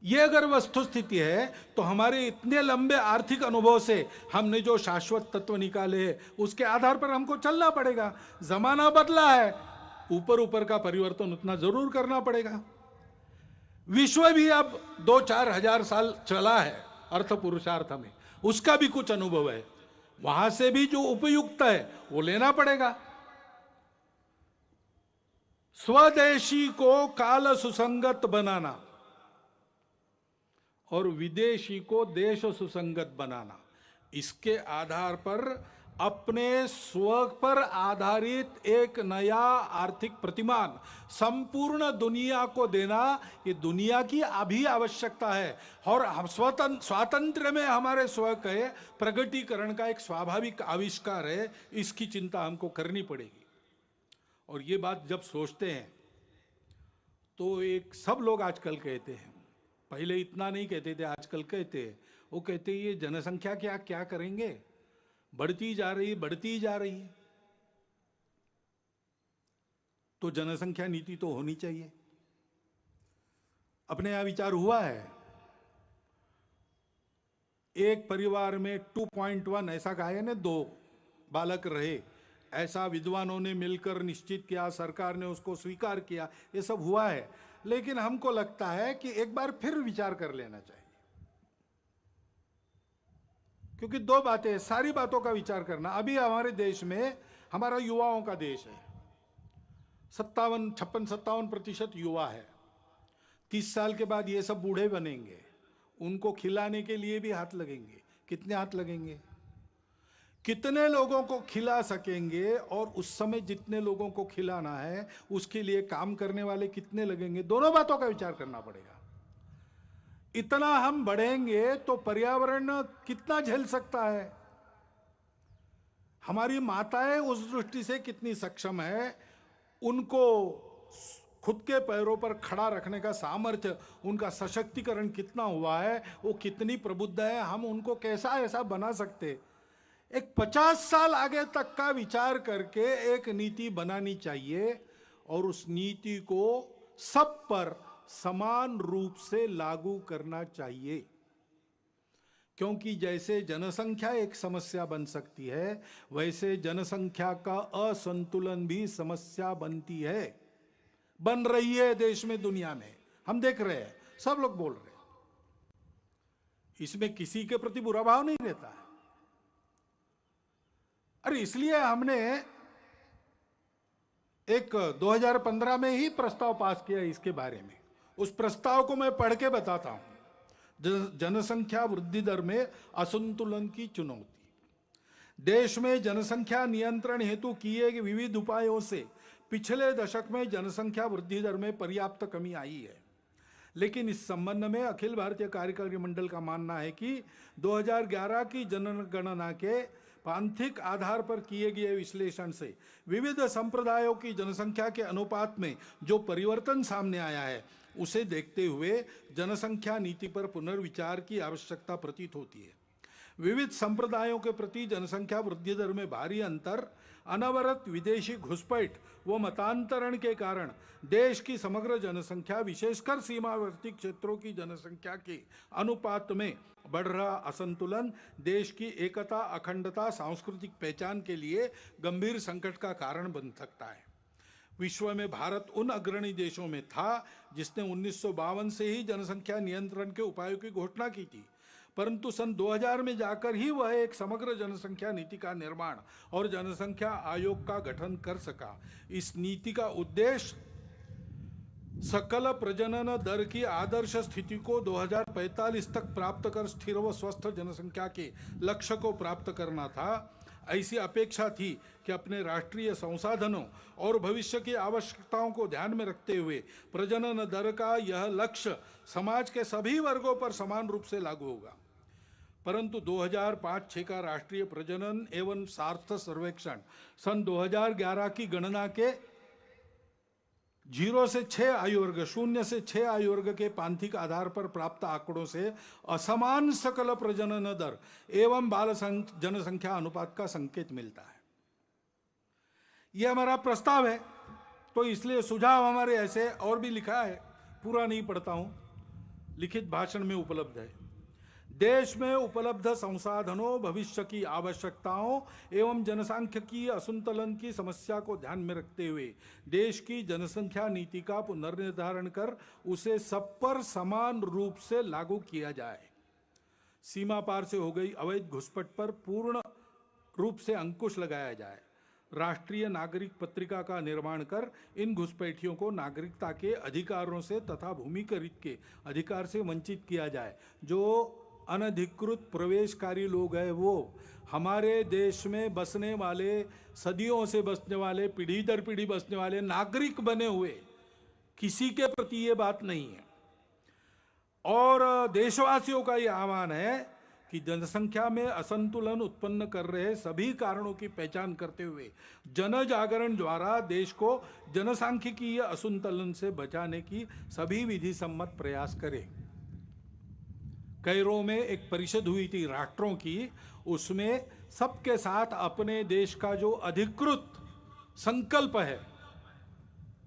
यह अगर वस्तुस्थिति है तो हमारे इतने लंबे आर्थिक अनुभव से हमने जो शाश्वत तत्व निकाले हैं उसके आधार पर हमको चलना पड़ेगा। जमाना बदला है, ऊपर ऊपर का परिवर्तन उतना जरूर करना पड़ेगा। विश्व भी अब 2-4 हजार साल चला है अर्थ पुरुषार्थ में, उसका भी कुछ अनुभव है। वहां से भी जो उपयुक्त है वो लेना पड़ेगा। स्वदेशी को काल सुसंगत बनाना और विदेशी को देश सुसंगत बनाना, इसके आधार पर अपने स्व पर आधारित एक नया आर्थिक प्रतिमान संपूर्ण दुनिया को देना, ये दुनिया की अभी आवश्यकता है। और हम स्वातंत्र्य में हमारे स्व के प्रगटीकरण का एक स्वाभाविक आविष्कार है, इसकी चिंता हमको करनी पड़ेगी। और ये बात जब सोचते हैं तो एक सब लोग आजकल कहते हैं, पहले इतना नहीं कहते थे, आजकल कहते हैं, वो कहते हैं ये जनसंख्या क्या क्या करेंगे, बढ़ती जा रही है। तो जनसंख्या नीति तो होनी चाहिए। अपने यहां विचार हुआ है, एक परिवार में 2.1 ऐसा कहा है ना, 2 बालक रहे, ऐसा विद्वानों ने मिलकर निश्चित किया, सरकार ने उसको स्वीकार किया, ये सब हुआ है। लेकिन हमको लगता है कि एक बार फिर विचार कर लेना चाहिए, क्योंकि 2 बातें, सारी बातों का विचार करना। अभी हमारे देश में, हमारा युवाओं का देश है, 56-57% युवा है। 30 साल के बाद ये सब बूढ़े बनेंगे, उनको खिलाने के लिए भी हाथ लगेंगे। कितने हाथ लगेंगे? कितने लोगों को खिला सकेंगे? और उस समय जितने लोगों को खिलाना है उसके लिए काम करने वाले कितने लगेंगे? दोनों बातों का विचार करना पड़ेगा। इतना हम बढ़ेंगे तो पर्यावरण कितना झेल सकता है? हमारी माताएं उस दृष्टि से कितनी सक्षम है, उनको खुद के पैरों पर खड़ा रखने का सामर्थ्य, उनका सशक्तिकरण कितना हुआ है, वो कितनी प्रबुद्ध है, हम उनको कैसा ऐसा बना सकते? एक 50 साल आगे तक का विचार करके एक नीति बनानी चाहिए और उस नीति को सब पर समान रूप से लागू करना चाहिए। क्योंकि जैसे जनसंख्या एक समस्या बन सकती है, वैसे जनसंख्या का असंतुलन भी समस्या बनती है, बन रही है देश में, दुनिया में। हम देख रहे हैं, सब लोग बोल रहे हैं। इसमें किसी के प्रति बुरा भाव नहीं रहता है। अरे इसलिए हमने एक 2015 में ही प्रस्ताव पास किया इसके बारे में। उस प्रस्ताव को मैं पढ़ के बताता हूं। जनसंख्या वृद्धि दर में असंतुलन की चुनौती। देश में जनसंख्या नियंत्रण हेतु किए गए विविध उपायों से पिछले दशक में जनसंख्या वृद्धि दर में पर्याप्त कमी आई है, लेकिन इस संबंध में अखिल भारतीय कार्यकारी मंडल का मानना है कि 2011 की जनगणना के पांथिक आधार पर किए गए विश्लेषण से विविध संप्रदायों की जनसंख्या के अनुपात में जो परिवर्तन सामने आया है, उसे देखते हुए जनसंख्या नीति पर पुनर्विचार की आवश्यकता प्रतीत होती है। विविध संप्रदायों के प्रति जनसंख्या वृद्धि दर में भारी अंतर, अनवरत विदेशी घुसपैठ व मतांतरण के कारण देश की समग्र जनसंख्या, विशेषकर सीमावर्ती क्षेत्रों की जनसंख्या के अनुपात में बढ़ रहा असंतुलन देश की एकता, अखंडता, सांस्कृतिक पहचान के लिए गंभीर संकट का कारण बन सकता है। विश्व में भारत उन अग्रणी देशों में था जिसने 1952 से ही जनसंख्या नियंत्रण के उपायों की घोषणा की थी, परंतु सन 2000 में जाकर ही वह एक समग्र जनसंख्या नीति का निर्माण और जनसंख्या आयोग का गठन कर सका। इस नीति का उद्देश्य सकल प्रजनन दर की आदर्श स्थिति को 2045 तक प्राप्त कर स्थिर व स्वस्थ जनसंख्या के लक्ष्य को प्राप्त करना था। ऐसी अपेक्षा थी कि अपने राष्ट्रीय संसाधनों और भविष्य की आवश्यकताओं को ध्यान में रखते हुए प्रजनन दर का यह लक्ष्य समाज के सभी वर्गों पर समान रूप से लागू होगा। परंतु 2005-6 का राष्ट्रीय प्रजनन एवं सार्थ सर्वेक्षण सन 2011 की गणना के 0 से 6 आयु वर्ग, 0 से 6 आयु वर्ग के पांथिक आधार पर प्राप्त आंकड़ों से असमान सकल प्रजनन दर एवं बाल जनसंख्या अनुपात का संकेत मिलता है। यह हमारा प्रस्ताव है, तो इसलिए सुझाव हमारे ऐसे और भी लिखा है, पूरा नहीं पढ़ता हूं, लिखित भाषण में उपलब्ध है। देश में उपलब्ध संसाधनों, भविष्य की आवश्यकताओं एवं जनसांख्यिकीय असंतुलन की समस्या को ध्यान में रखते हुए देश की जनसंख्या नीति का पुनर्निर्धारण कर उसे सब पर समान रूप से लागू किया जाए। सीमा पार से हो गई अवैध घुसपैठ पर पूर्ण रूप से अंकुश लगाया जाए। राष्ट्रीय नागरिक पत्रिका का निर्माण कर इन घुसपैठियों को नागरिकता के अधिकारों से तथा भूमिकरित के अधिकार से वंचित किया जाए। जो अनधिकृत प्रवेशकारी लोग हैं, वो हमारे देश में बसने वाले, सदियों से बसने वाले, पीढ़ी दर पीढ़ी बसने वाले नागरिक बने हुए, किसी के प्रति ये बात नहीं है। और देशवासियों का ये आह्वान है कि जनसंख्या में असंतुलन उत्पन्न कर रहे सभी कारणों की पहचान करते हुए जन जागरण द्वारा देश को जनसांख्यिकीय असंतुलन से बचाने की सभी विधि सम्मत प्रयास करें। कैरो में एक परिषद हुई थी राष्ट्रों की, उसमें सबके साथ अपने देश का जो अधिकृत संकल्प है,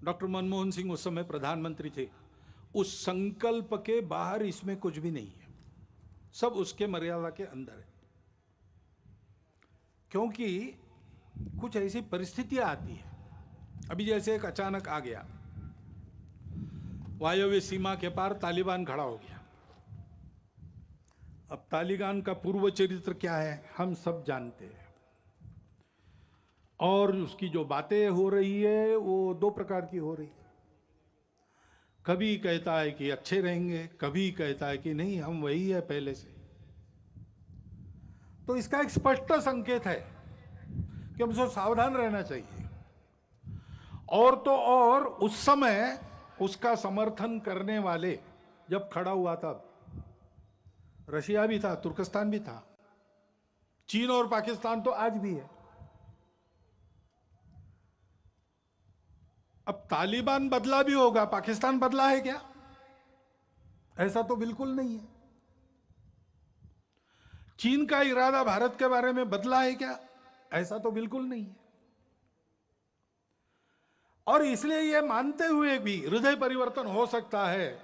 डॉक्टर मनमोहन सिंह उस समय प्रधानमंत्री थे, उस संकल्प के बाहर इसमें कुछ भी नहीं है, सब उसके मर्यादा के अंदर है। क्योंकि कुछ ऐसी परिस्थितियां आती है, अभी जैसे एक अचानक आ गया, वायव्य सीमा के पार तालिबान खड़ा हो गया। अब तालिबान का पूर्व चरित्र क्या है हम सब जानते हैं, और उसकी जो बातें हो रही है वो दो प्रकार की हो रही है। कभी कहता है कि अच्छे रहेंगे, कभी कहता है कि नहीं हम वही है पहले से। तो इसका एक स्पष्ट संकेत है कि हमसे सावधान रहना चाहिए। और तो और उस समय उसका समर्थन करने वाले जब खड़ा हुआ था, रशिया भी था, तुर्कस्तान भी था, चीन और पाकिस्तान तो आज भी है। अब तालिबान बदला भी होगा, पाकिस्तान बदला है क्या? ऐसा तो बिल्कुल नहीं है। चीन का इरादा भारत के बारे में बदला है क्या? ऐसा तो बिल्कुल नहीं है। और इसलिए यह मानते हुए भी हृदय परिवर्तन हो सकता है,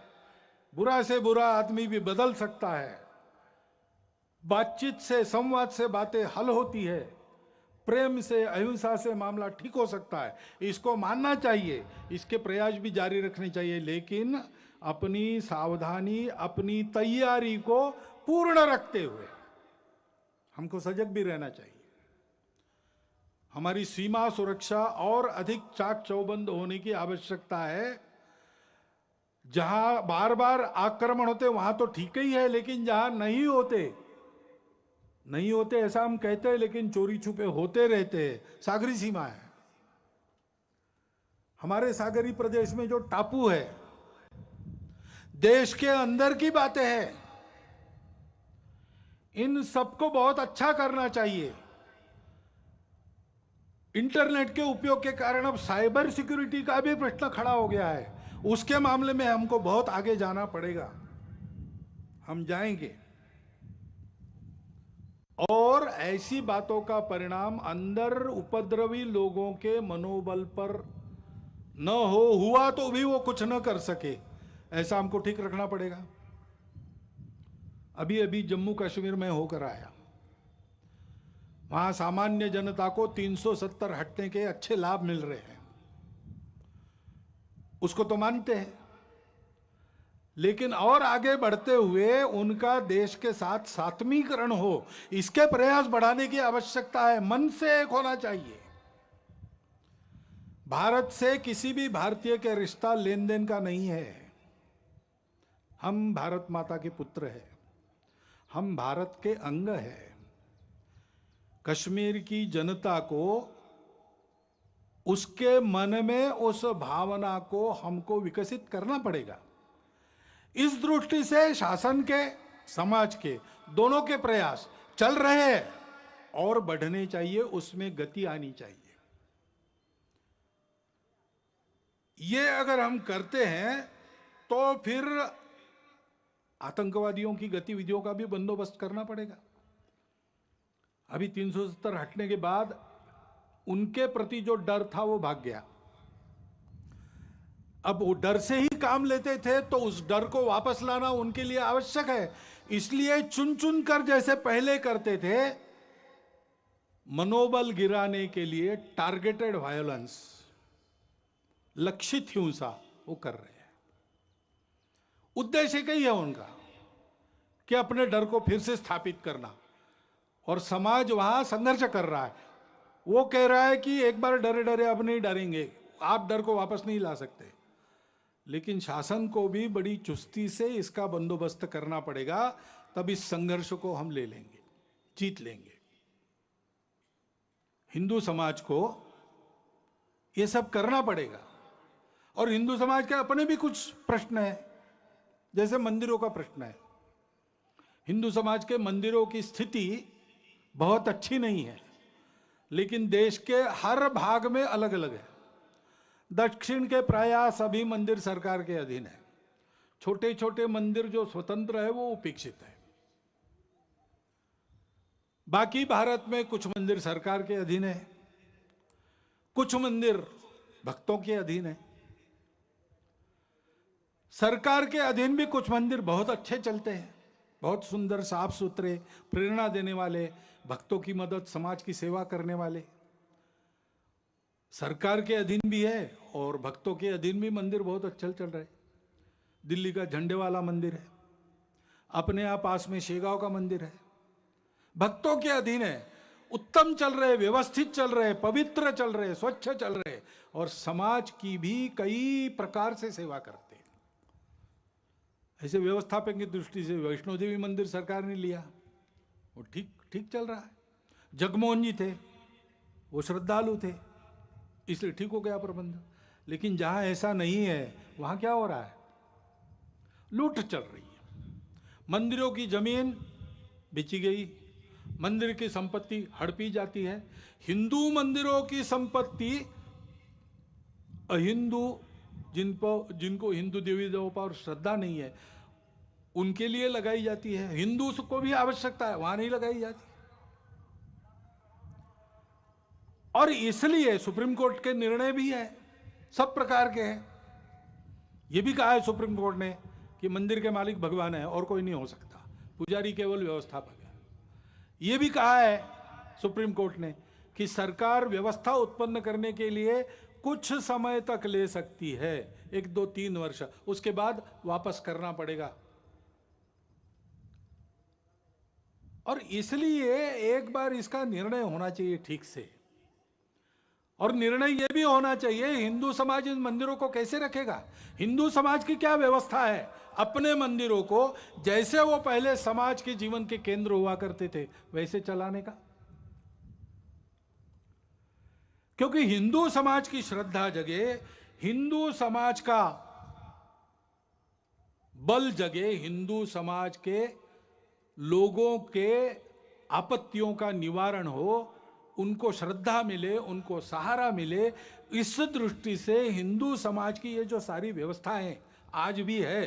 बुरा से बुरा आदमी भी बदल सकता है, बातचीत से, संवाद से बातें हल होती है, प्रेम से, अहिंसा से मामला ठीक हो सकता है, इसको मानना चाहिए, इसके प्रयास भी जारी रखने चाहिए, लेकिन अपनी सावधानी, अपनी तैयारी को पूर्ण रखते हुए हमको सजग भी रहना चाहिए। हमारी सीमा सुरक्षा और अधिक चाक चौबंद होने की आवश्यकता है। जहां बार बार आक्रमण होते वहां तो ठीक ही है, लेकिन जहां नहीं होते ऐसा हम कहते हैं, लेकिन चोरी छुपे होते रहते हैं। सागरी सीमा है, हमारे सागरी प्रदेश में जो टापू है, देश के अंदर की बातें हैं, इन सबको बहुत अच्छा करना चाहिए। इंटरनेट के उपयोग के कारण अब साइबर सिक्योरिटी का भी प्रश्न खड़ा हो गया है, उसके मामले में हमको बहुत आगे जाना पड़ेगा, हम जाएंगे। और ऐसी बातों का परिणाम अंदर उपद्रवी लोगों के मनोबल पर न हो, हुआ तो भी वो कुछ न कर सके, ऐसा हमको ठीक रखना पड़ेगा। अभी अभी जम्मू कश्मीर में होकर आया, वहां सामान्य जनता को 370 हटने के अच्छे लाभ मिल रहे हैं, उसको तो मानते हैं, लेकिन और आगे बढ़ते हुए उनका देश के साथ सात्मीकरण हो, इसके प्रयास बढ़ाने की आवश्यकता है। मन से एक होना चाहिए। भारत से किसी भी भारतीय के रिश्ता लेन देन का नहीं है। हम भारत माता के पुत्र हैं, हम भारत के अंग हैं। कश्मीर की जनता को, उसके मन में उस भावना को हमको विकसित करना पड़ेगा। इस दृष्टि से शासन के, समाज के, दोनों के प्रयास चल रहे हैं और बढ़ने चाहिए, उसमें गति आनी चाहिए। ये अगर हम करते हैं तो फिर आतंकवादियों की गतिविधियों का भी बंदोबस्त करना पड़ेगा। अभी 370 हटने के बाद उनके प्रति जो डर था वो भाग गया। अब वो डर से ही काम लेते थे, तो उस डर को वापस लाना उनके लिए आवश्यक है। इसलिए चुन चुन कर जैसे पहले करते थे, मनोबल गिराने के लिए टारगेटेड वायलेंस, लक्षित हिंसा वो कर रहे हैं। उद्देश्य कई है उनका कि अपने डर को फिर से स्थापित करना, और समाज वहां संघर्ष कर रहा है। वो कह रहा है कि एक बार डरे डरे अब नहीं डरेंगे, आप डर को वापस नहीं ला सकते। लेकिन शासन को भी बड़ी चुस्ती से इसका बंदोबस्त करना पड़ेगा, तब इस संघर्ष को हम ले लेंगे, जीत लेंगे। हिंदू समाज को ये सब करना पड़ेगा। और हिंदू समाज के अपने भी कुछ प्रश्न है, जैसे मंदिरों का प्रश्न है। हिंदू समाज के मंदिरों की स्थिति बहुत अच्छी नहीं है, लेकिन देश के हर भाग में अलग अलग है। दक्षिण के प्रायः सभी मंदिर सरकार के अधीन है। छोटे छोटे मंदिर जो स्वतंत्र है वो उपेक्षित है। बाकी भारत में कुछ मंदिर सरकार के अधीन है, कुछ मंदिर भक्तों के अधीन है। सरकार के अधीन भी कुछ मंदिर बहुत अच्छे चलते हैं, बहुत सुंदर, साफ सुथरे, प्रेरणा देने वाले, भक्तों की मदद, समाज की सेवा करने वाले। सरकार के अधीन भी है और भक्तों के अधीन भी मंदिर बहुत अच्छे चल रहे। दिल्ली का झंडे वाला मंदिर है, अपने यहाँ पास में शेगांव का मंदिर है, भक्तों के अधीन है, उत्तम चल रहे, व्यवस्थित चल रहे, पवित्र चल रहे, स्वच्छ चल रहे, और समाज की भी कई प्रकार से सेवा करते हैं। ऐसे व्यवस्थापन की दृष्टि से वैष्णो देवी मंदिर सरकार ने लिया, वो ठीक ठीक चल रहा है। जगमोहन जी थे, वो श्रद्धालु थे, इसलिए ठीक हो गया प्रबंध। लेकिन जहां ऐसा नहीं है, वहां क्या हो रहा है? लूट चल रही है। मंदिरों की जमीन बेची गई, मंदिर की संपत्ति हड़पी जाती है। हिंदू मंदिरों की संपत्ति अहिंदू जिनको हिंदू देवी देवों पर श्रद्धा नहीं है उनके लिए लगाई जाती है। हिंदू को भी आवश्यकता है, वहां नहीं लगाई जाती। और इसलिए सुप्रीम कोर्ट के निर्णय भी है, सब प्रकार के हैं। यह भी कहा है सुप्रीम कोर्ट ने कि मंदिर के मालिक भगवान है और कोई नहीं हो सकता, पुजारी केवल व्यवस्थापक है। यह भी कहा है सुप्रीम कोर्ट ने कि सरकार व्यवस्था उत्पन्न करने के लिए कुछ समय तक ले सकती है, 1, 2, 3 वर्ष, उसके बाद वापस करना पड़ेगा। और इसलिए एक बार इसका निर्णय होना चाहिए ठीक से। और निर्णय यह भी होना चाहिए हिंदू समाज इन मंदिरों को कैसे रखेगा। हिंदू समाज की क्या व्यवस्था है अपने मंदिरों को जैसे वो पहले समाज के जीवन के केंद्र हुआ करते थे वैसे चलाने का। क्योंकि हिंदू समाज की श्रद्धा जगे, हिंदू समाज का बल जगे, हिंदू समाज के लोगों के आपत्तियों का निवारण हो, उनको श्रद्धा मिले, उनको सहारा मिले, इस दृष्टि से हिंदू समाज की ये जो सारी व्यवस्थाएं आज भी है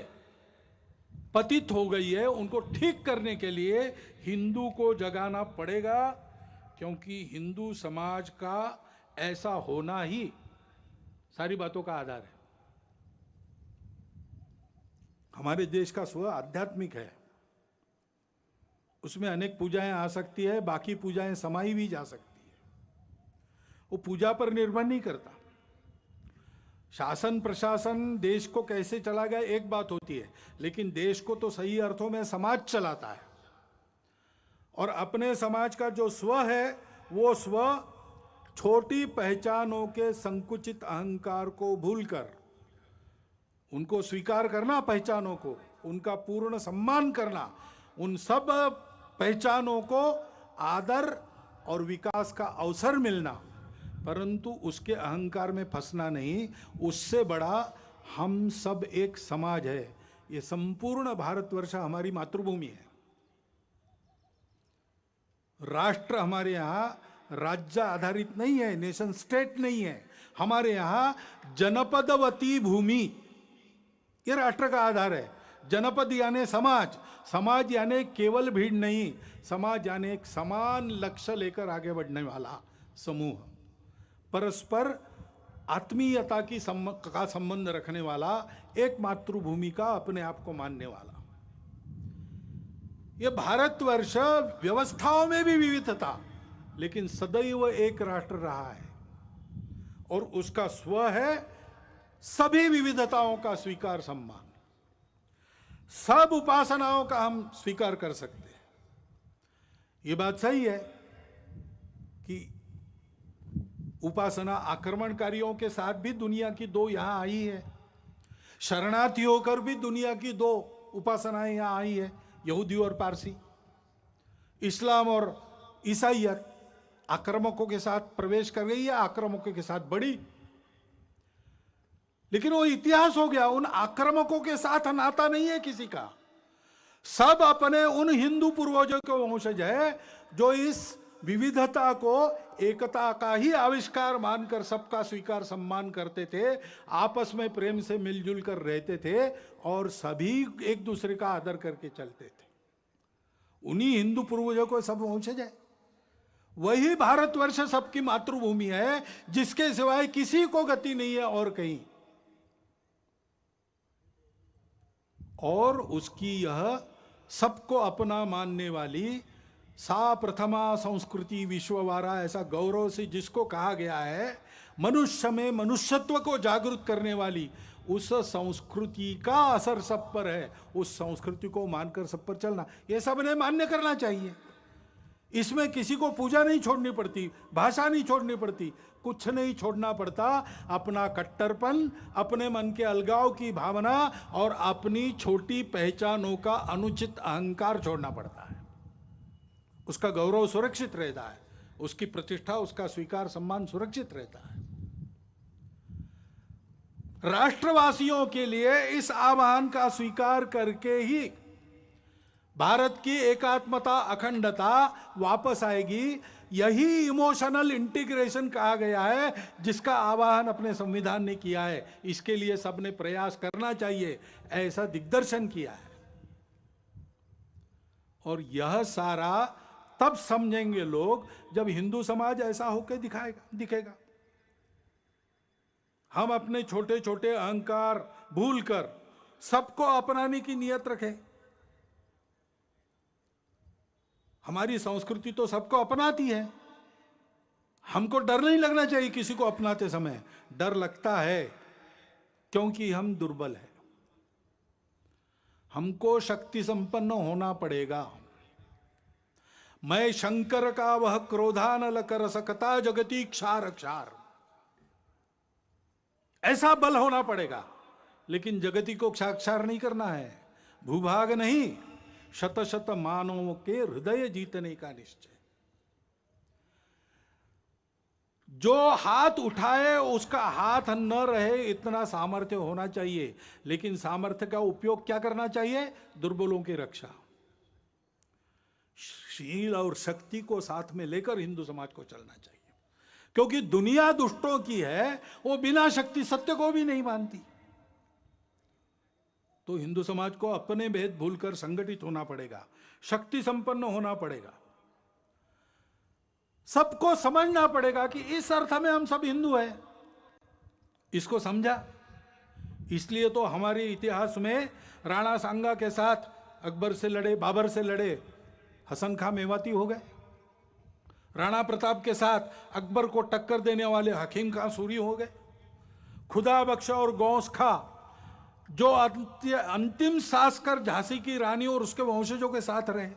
पतित हो गई है, उनको ठीक करने के लिए हिंदू को जगाना पड़ेगा। क्योंकि हिंदू समाज का ऐसा होना ही सारी बातों का आधार है। हमारे देश का स्व आध्यात्मिक है, उसमें अनेक पूजाएं आ सकती है, बाकी पूजाएं समाई भी जा सकती है। वो पूजा पर निर्भर नहीं करता। शासन प्रशासन देश को कैसे चला गया एक बात होती है, लेकिन देश को तो सही अर्थों में समाज चलाता है। और अपने समाज का जो स्व है वो स्व छोटी पहचानों के संकुचित अहंकार को भूलकर उनको स्वीकार करना, पहचानों को उनका पूर्ण सम्मान करना, उन सब पहचानों को आदर और विकास का अवसर मिलना, परंतु उसके अहंकार में फंसना नहीं। उससे बड़ा हम सब एक समाज है। ये संपूर्ण भारतवर्ष हमारी मातृभूमि है। राष्ट्र हमारे यहाँ राज्य आधारित नहीं है, नेशन स्टेट नहीं है। हमारे यहाँ जनपदवती भूमि ये राष्ट्र का आधार है। जनपद यानी समाज, समाज यानी केवल भीड़ नहीं, समाज यानी एक समान लक्ष्य लेकर आगे बढ़ने वाला समूह, परस्पर आत्मीयता का संबंध रखने वाला, एक मातृभूमि का अपने आप को मानने वाला। यह भारतवर्ष व्यवस्थाओं में भी विविधता, लेकिन सदैव एक राष्ट्र रहा है। और उसका स्व है सभी विविधताओं का स्वीकार, सम्मान। सब उपासनाओं का हम स्वीकार कर सकते हैं। यह बात सही है कि उपासना आक्रमणकारियों के साथ भी दुनिया की 2 यहां आई है, शरणार्थी होकर भी दुनिया की 2 उपासनाएं यहां आई है, यहूदी और पारसी। इस्लाम और ईसाइयत आक्रामकों के साथ प्रवेश कर गई या आक्रामकों के साथ बढ़ी, लेकिन वो इतिहास हो गया। उन आक्रामकों के साथ नाता नहीं है किसी का। सब अपने उन हिंदू पूर्वजों के वंशज है जो इस विविधता को एकता का ही आविष्कार मानकर सबका स्वीकार सम्मान करते थे, आपस में प्रेम से मिलजुल कर रहते थे और सभी एक दूसरे का आदर करके चलते थे। उन्हीं हिंदू पूर्वजों को सब वंशज है। वही भारतवर्ष सबकी मातृभूमि है, जिसके सिवाय किसी को गति नहीं है और कहीं। और उसकी यह सबको अपना मानने वाली सा प्रथमा संस्कृति विश्ववारा, ऐसा गौरव से जिसको कहा गया है, मनुष्य में मनुष्यत्व को जागृत करने वाली उस संस्कृति का असर सब पर है। उस संस्कृति को मानकर सब पर चलना, ये सबने मान्य करना चाहिए। इसमें किसी को पूजा नहीं छोड़नी पड़ती, भाषा नहीं छोड़नी पड़ती, कुछ नहीं छोड़ना पड़ता। अपना कट्टरपन, अपने मन के अलगाव की भावना और अपनी छोटी पहचानों का अनुचित अहंकार छोड़ना पड़ता है। उसका गौरव सुरक्षित रहता है, उसकी प्रतिष्ठा, उसका स्वीकार सम्मान सुरक्षित रहता है। राष्ट्रवासियों के लिए इस आह्वान का स्वीकार करके ही भारत की एकात्मता, अखंडता वापस आएगी। यही इमोशनल इंटीग्रेशन कहा गया है, जिसका आह्वान अपने संविधान ने किया है। इसके लिए सबने प्रयास करना चाहिए, ऐसा दिग्दर्शन किया है। और यह सारा तब समझेंगे लोग जब हिंदू समाज ऐसा होकर दिखेगा। हम अपने छोटे छोटे अहंकार भूलकर सबको अपनाने की नियत रखें। हमारी संस्कृति तो सबको अपनाती है। हमको डर नहीं लगना चाहिए किसी को अपनाते समय। डर लगता है क्योंकि हम दुर्बल हैं। हमको शक्ति संपन्न होना पड़ेगा। मैं शंकर का वह क्रोधानल कर सकता जगती क्षार क्षार, ऐसा बल होना पड़ेगा। लेकिन जगती को क्षार नहीं करना है, भूभाग नहीं, शत शत मानवों के हृदय जीतने का निश्चय। जो हाथ उठाए उसका हाथ न रहे, इतना सामर्थ्य होना चाहिए। लेकिन सामर्थ्य का उपयोग क्या करना चाहिए? दुर्बलों की रक्षा। शील और शक्ति को साथ में लेकर हिंदू समाज को चलना चाहिए, क्योंकि दुनिया दुष्टों की है, वो बिना शक्ति सत्य को भी नहीं मानती। तो हिंदू समाज को अपने भेद भूलकर संगठित होना पड़ेगा, शक्ति संपन्न होना पड़ेगा। सबको समझना पड़ेगा कि इस अर्थ में हम सब हिंदू हैं। इसको समझा, इसलिए तो हमारे इतिहास में राणा सांगा के साथ अकबर से लड़े, बाबर से लड़े, हसन खां मेवाती हो गए। राणा प्रताप के साथ अकबर को टक्कर देने वाले हकीम खां सूरी हो गए। खुदा बख्शा और गौस खां जो अंतिम सांस कर झांसी की रानी और उसके वंशजों के साथ रहे,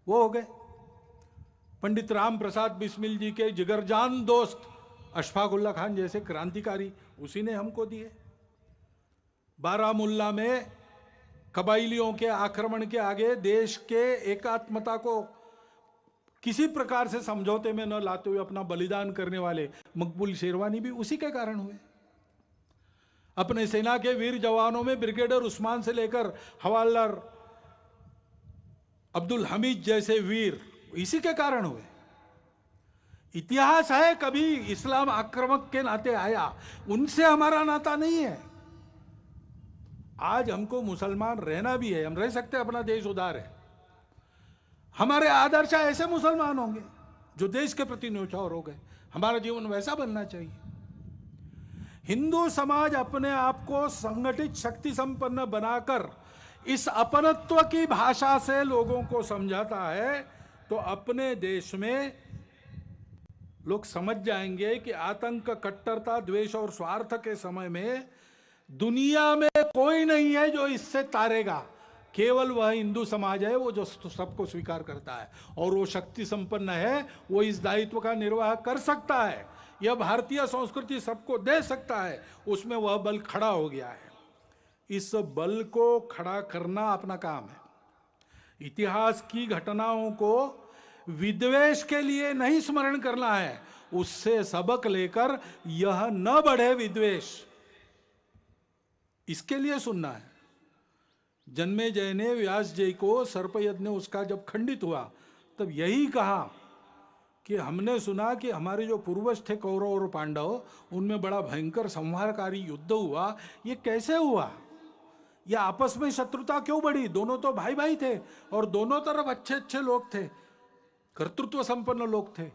वो हो गए। पंडित राम प्रसाद बिस्मिल जी के जिगरजान दोस्त अशफाक उल्ला खान जैसे क्रांतिकारी उसी ने हमको दिए। बारामुल्ला में कबाइलियों के आक्रमण के आगे देश के एकात्मता को किसी प्रकार से समझौते में न लाते हुए अपना बलिदान करने वाले मकबूल शेरवानी भी उसी के कारण हुए। अपने सेना के वीर जवानों में ब्रिगेडियर उस्मान से लेकर हवालदार अब्दुल हमीद जैसे वीर इसी के कारण हुए। इतिहास है, कभी इस्लाम आक्रामक के नाते आया, उनसे हमारा नाता नहीं है। आज हमको मुसलमान रहना भी है, हम रह सकते हैं, अपना देश उदार है। हमारे आदर्श ऐसे मुसलमान होंगे जो देश के प्रति न्यौछावर हो गए। हमारा जीवन वैसा बनना चाहिए। हिंदू समाज अपने आप को संगठित शक्ति संपन्न बनाकर इस अपनत्व की भाषा से लोगों को समझाता है, तो अपने देश में लोग समझ जाएंगे कि आतंक, कट्टरता, द्वेष और स्वार्थ के समय में दुनिया में कोई नहीं है जो इससे तारेगा। केवल वह हिंदू समाज है वो जो सबको स्वीकार करता है और वो शक्ति संपन्न है, वो इस दायित्व का निर्वाह कर सकता है। यह भारतीय संस्कृति सबको दे सकता है, उसमें वह बल खड़ा हो गया है। इस बल को खड़ा करना अपना काम है। इतिहास की घटनाओं को विद्वेष के लिए नहीं स्मरण करना है, उससे सबक लेकर यह न बढ़े विद्वेष, इसके लिए सुनना है। जन्मेजय ने व्यास जी को सर्प यज्ञ उसका जब खंडित हुआ तब यही कहा कि हमने सुना कि हमारे जो पूर्वज थे कौरव और पांडव, उनमें बड़ा भयंकर संहारकारी युद्ध हुआ। ये कैसे हुआ? ये आपस में शत्रुता क्यों बढ़ी? दोनों तो भाई भाई थे और दोनों तरफ अच्छे अच्छे लोग थे, कर्तृत्व संपन्न लोग थे।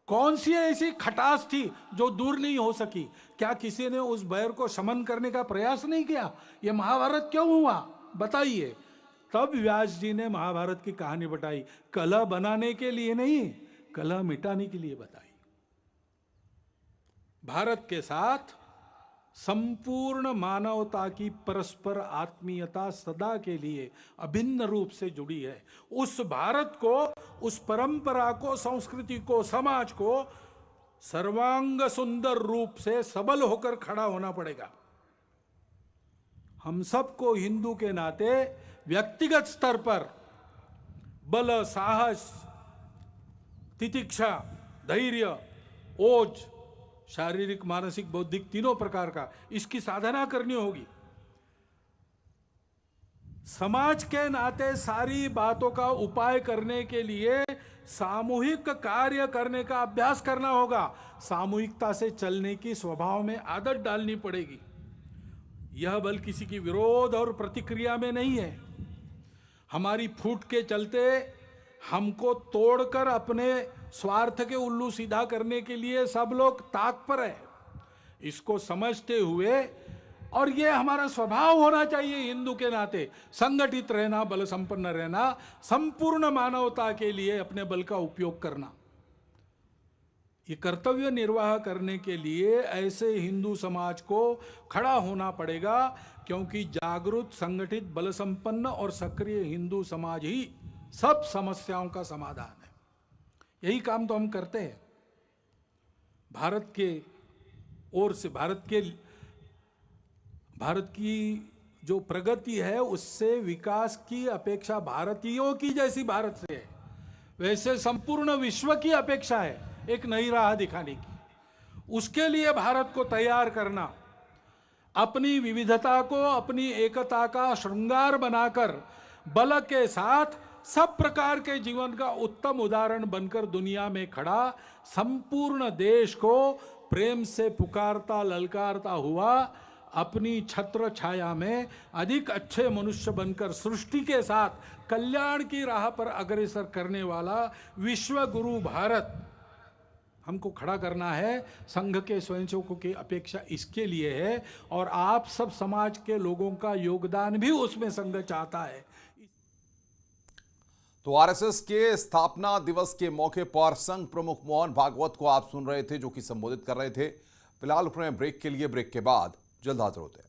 कौन सी ऐसी खटास थी जो दूर नहीं हो सकी? क्या किसी ने उस बैर को शमन करने का प्रयास नहीं किया? ये महाभारत क्यों हुआ बताइए। तब व्यास जी ने महाभारत की कहानी बताई, कलह बनाने के लिए नहीं, कलह मिटाने के लिए बताई। भारत के साथ संपूर्ण मानवता की परस्पर आत्मीयता सदा के लिए अभिन्न रूप से जुड़ी है। उस भारत को, उस परंपरा को, संस्कृति को, समाज को सर्वांग सुंदर रूप से सबल होकर खड़ा होना पड़ेगा। हम सबको हिंदू के नाते व्यक्तिगत स्तर पर बल, साहस, तितिक्षा, धैर्य, ओज, शारीरिक, मानसिक, बौद्धिक, तीनों प्रकार का इसकी साधना करनी होगी। समाज के नाते सारी बातों का उपाय करने के लिए सामूहिक कार्य करने का अभ्यास करना होगा। सामूहिकता से चलने की स्वभाव में आदत डालनी पड़ेगी। यह बल किसी की विरोध और प्रतिक्रिया में नहीं है। हमारी फूट के चलते हमको तोड़कर अपने स्वार्थ के उल्लू सीधा करने के लिए सब लोग ताक पर है। इसको समझते हुए, और ये हमारा स्वभाव होना चाहिए हिंदू के नाते, संगठित रहना, बल संपन्न रहना, संपूर्ण मानवता के लिए अपने बल का उपयोग करना। ये कर्तव्य निर्वाह करने के लिए ऐसे हिंदू समाज को खड़ा होना पड़ेगा, क्योंकि जागरूक, संगठित, बल संपन्न और सक्रिय हिंदू समाज ही सब समस्याओं का समाधान है। यही काम तो हम करते हैं। भारत के ओर से भारत की जो प्रगति है, उससे विकास की अपेक्षा भारतीयों की जैसी भारत से है, वैसे संपूर्ण विश्व की अपेक्षा है एक नई राह दिखाने की। उसके लिए भारत को तैयार करना, अपनी विविधता को अपनी एकता का श्रृंगार बनाकर बल के साथ सब प्रकार के जीवन का उत्तम उदाहरण बनकर दुनिया में खड़ा, संपूर्ण देश को प्रेम से पुकारता ललकारता हुआ, अपनी छत्र छाया में अधिक अच्छे मनुष्य बनकर सृष्टि के साथ कल्याण की राह पर अग्रसर करने वाला विश्व गुरु भारत हमको खड़ा करना है। संघ के स्वयंसेवकों की अपेक्षा इसके लिए है, और आप सब समाज के लोगों का योगदान भी उसमें संघ चाहता है। तो आरएसएस के स्थापना दिवस के मौके पर संघ प्रमुख मोहन भागवत को आप सुन रहे थे, जो कि संबोधित कर रहे थे। फिलहाल रुक रहे हैं ब्रेक के लिए। ब्रेक के बाद जल्द हाजिर होते हैं।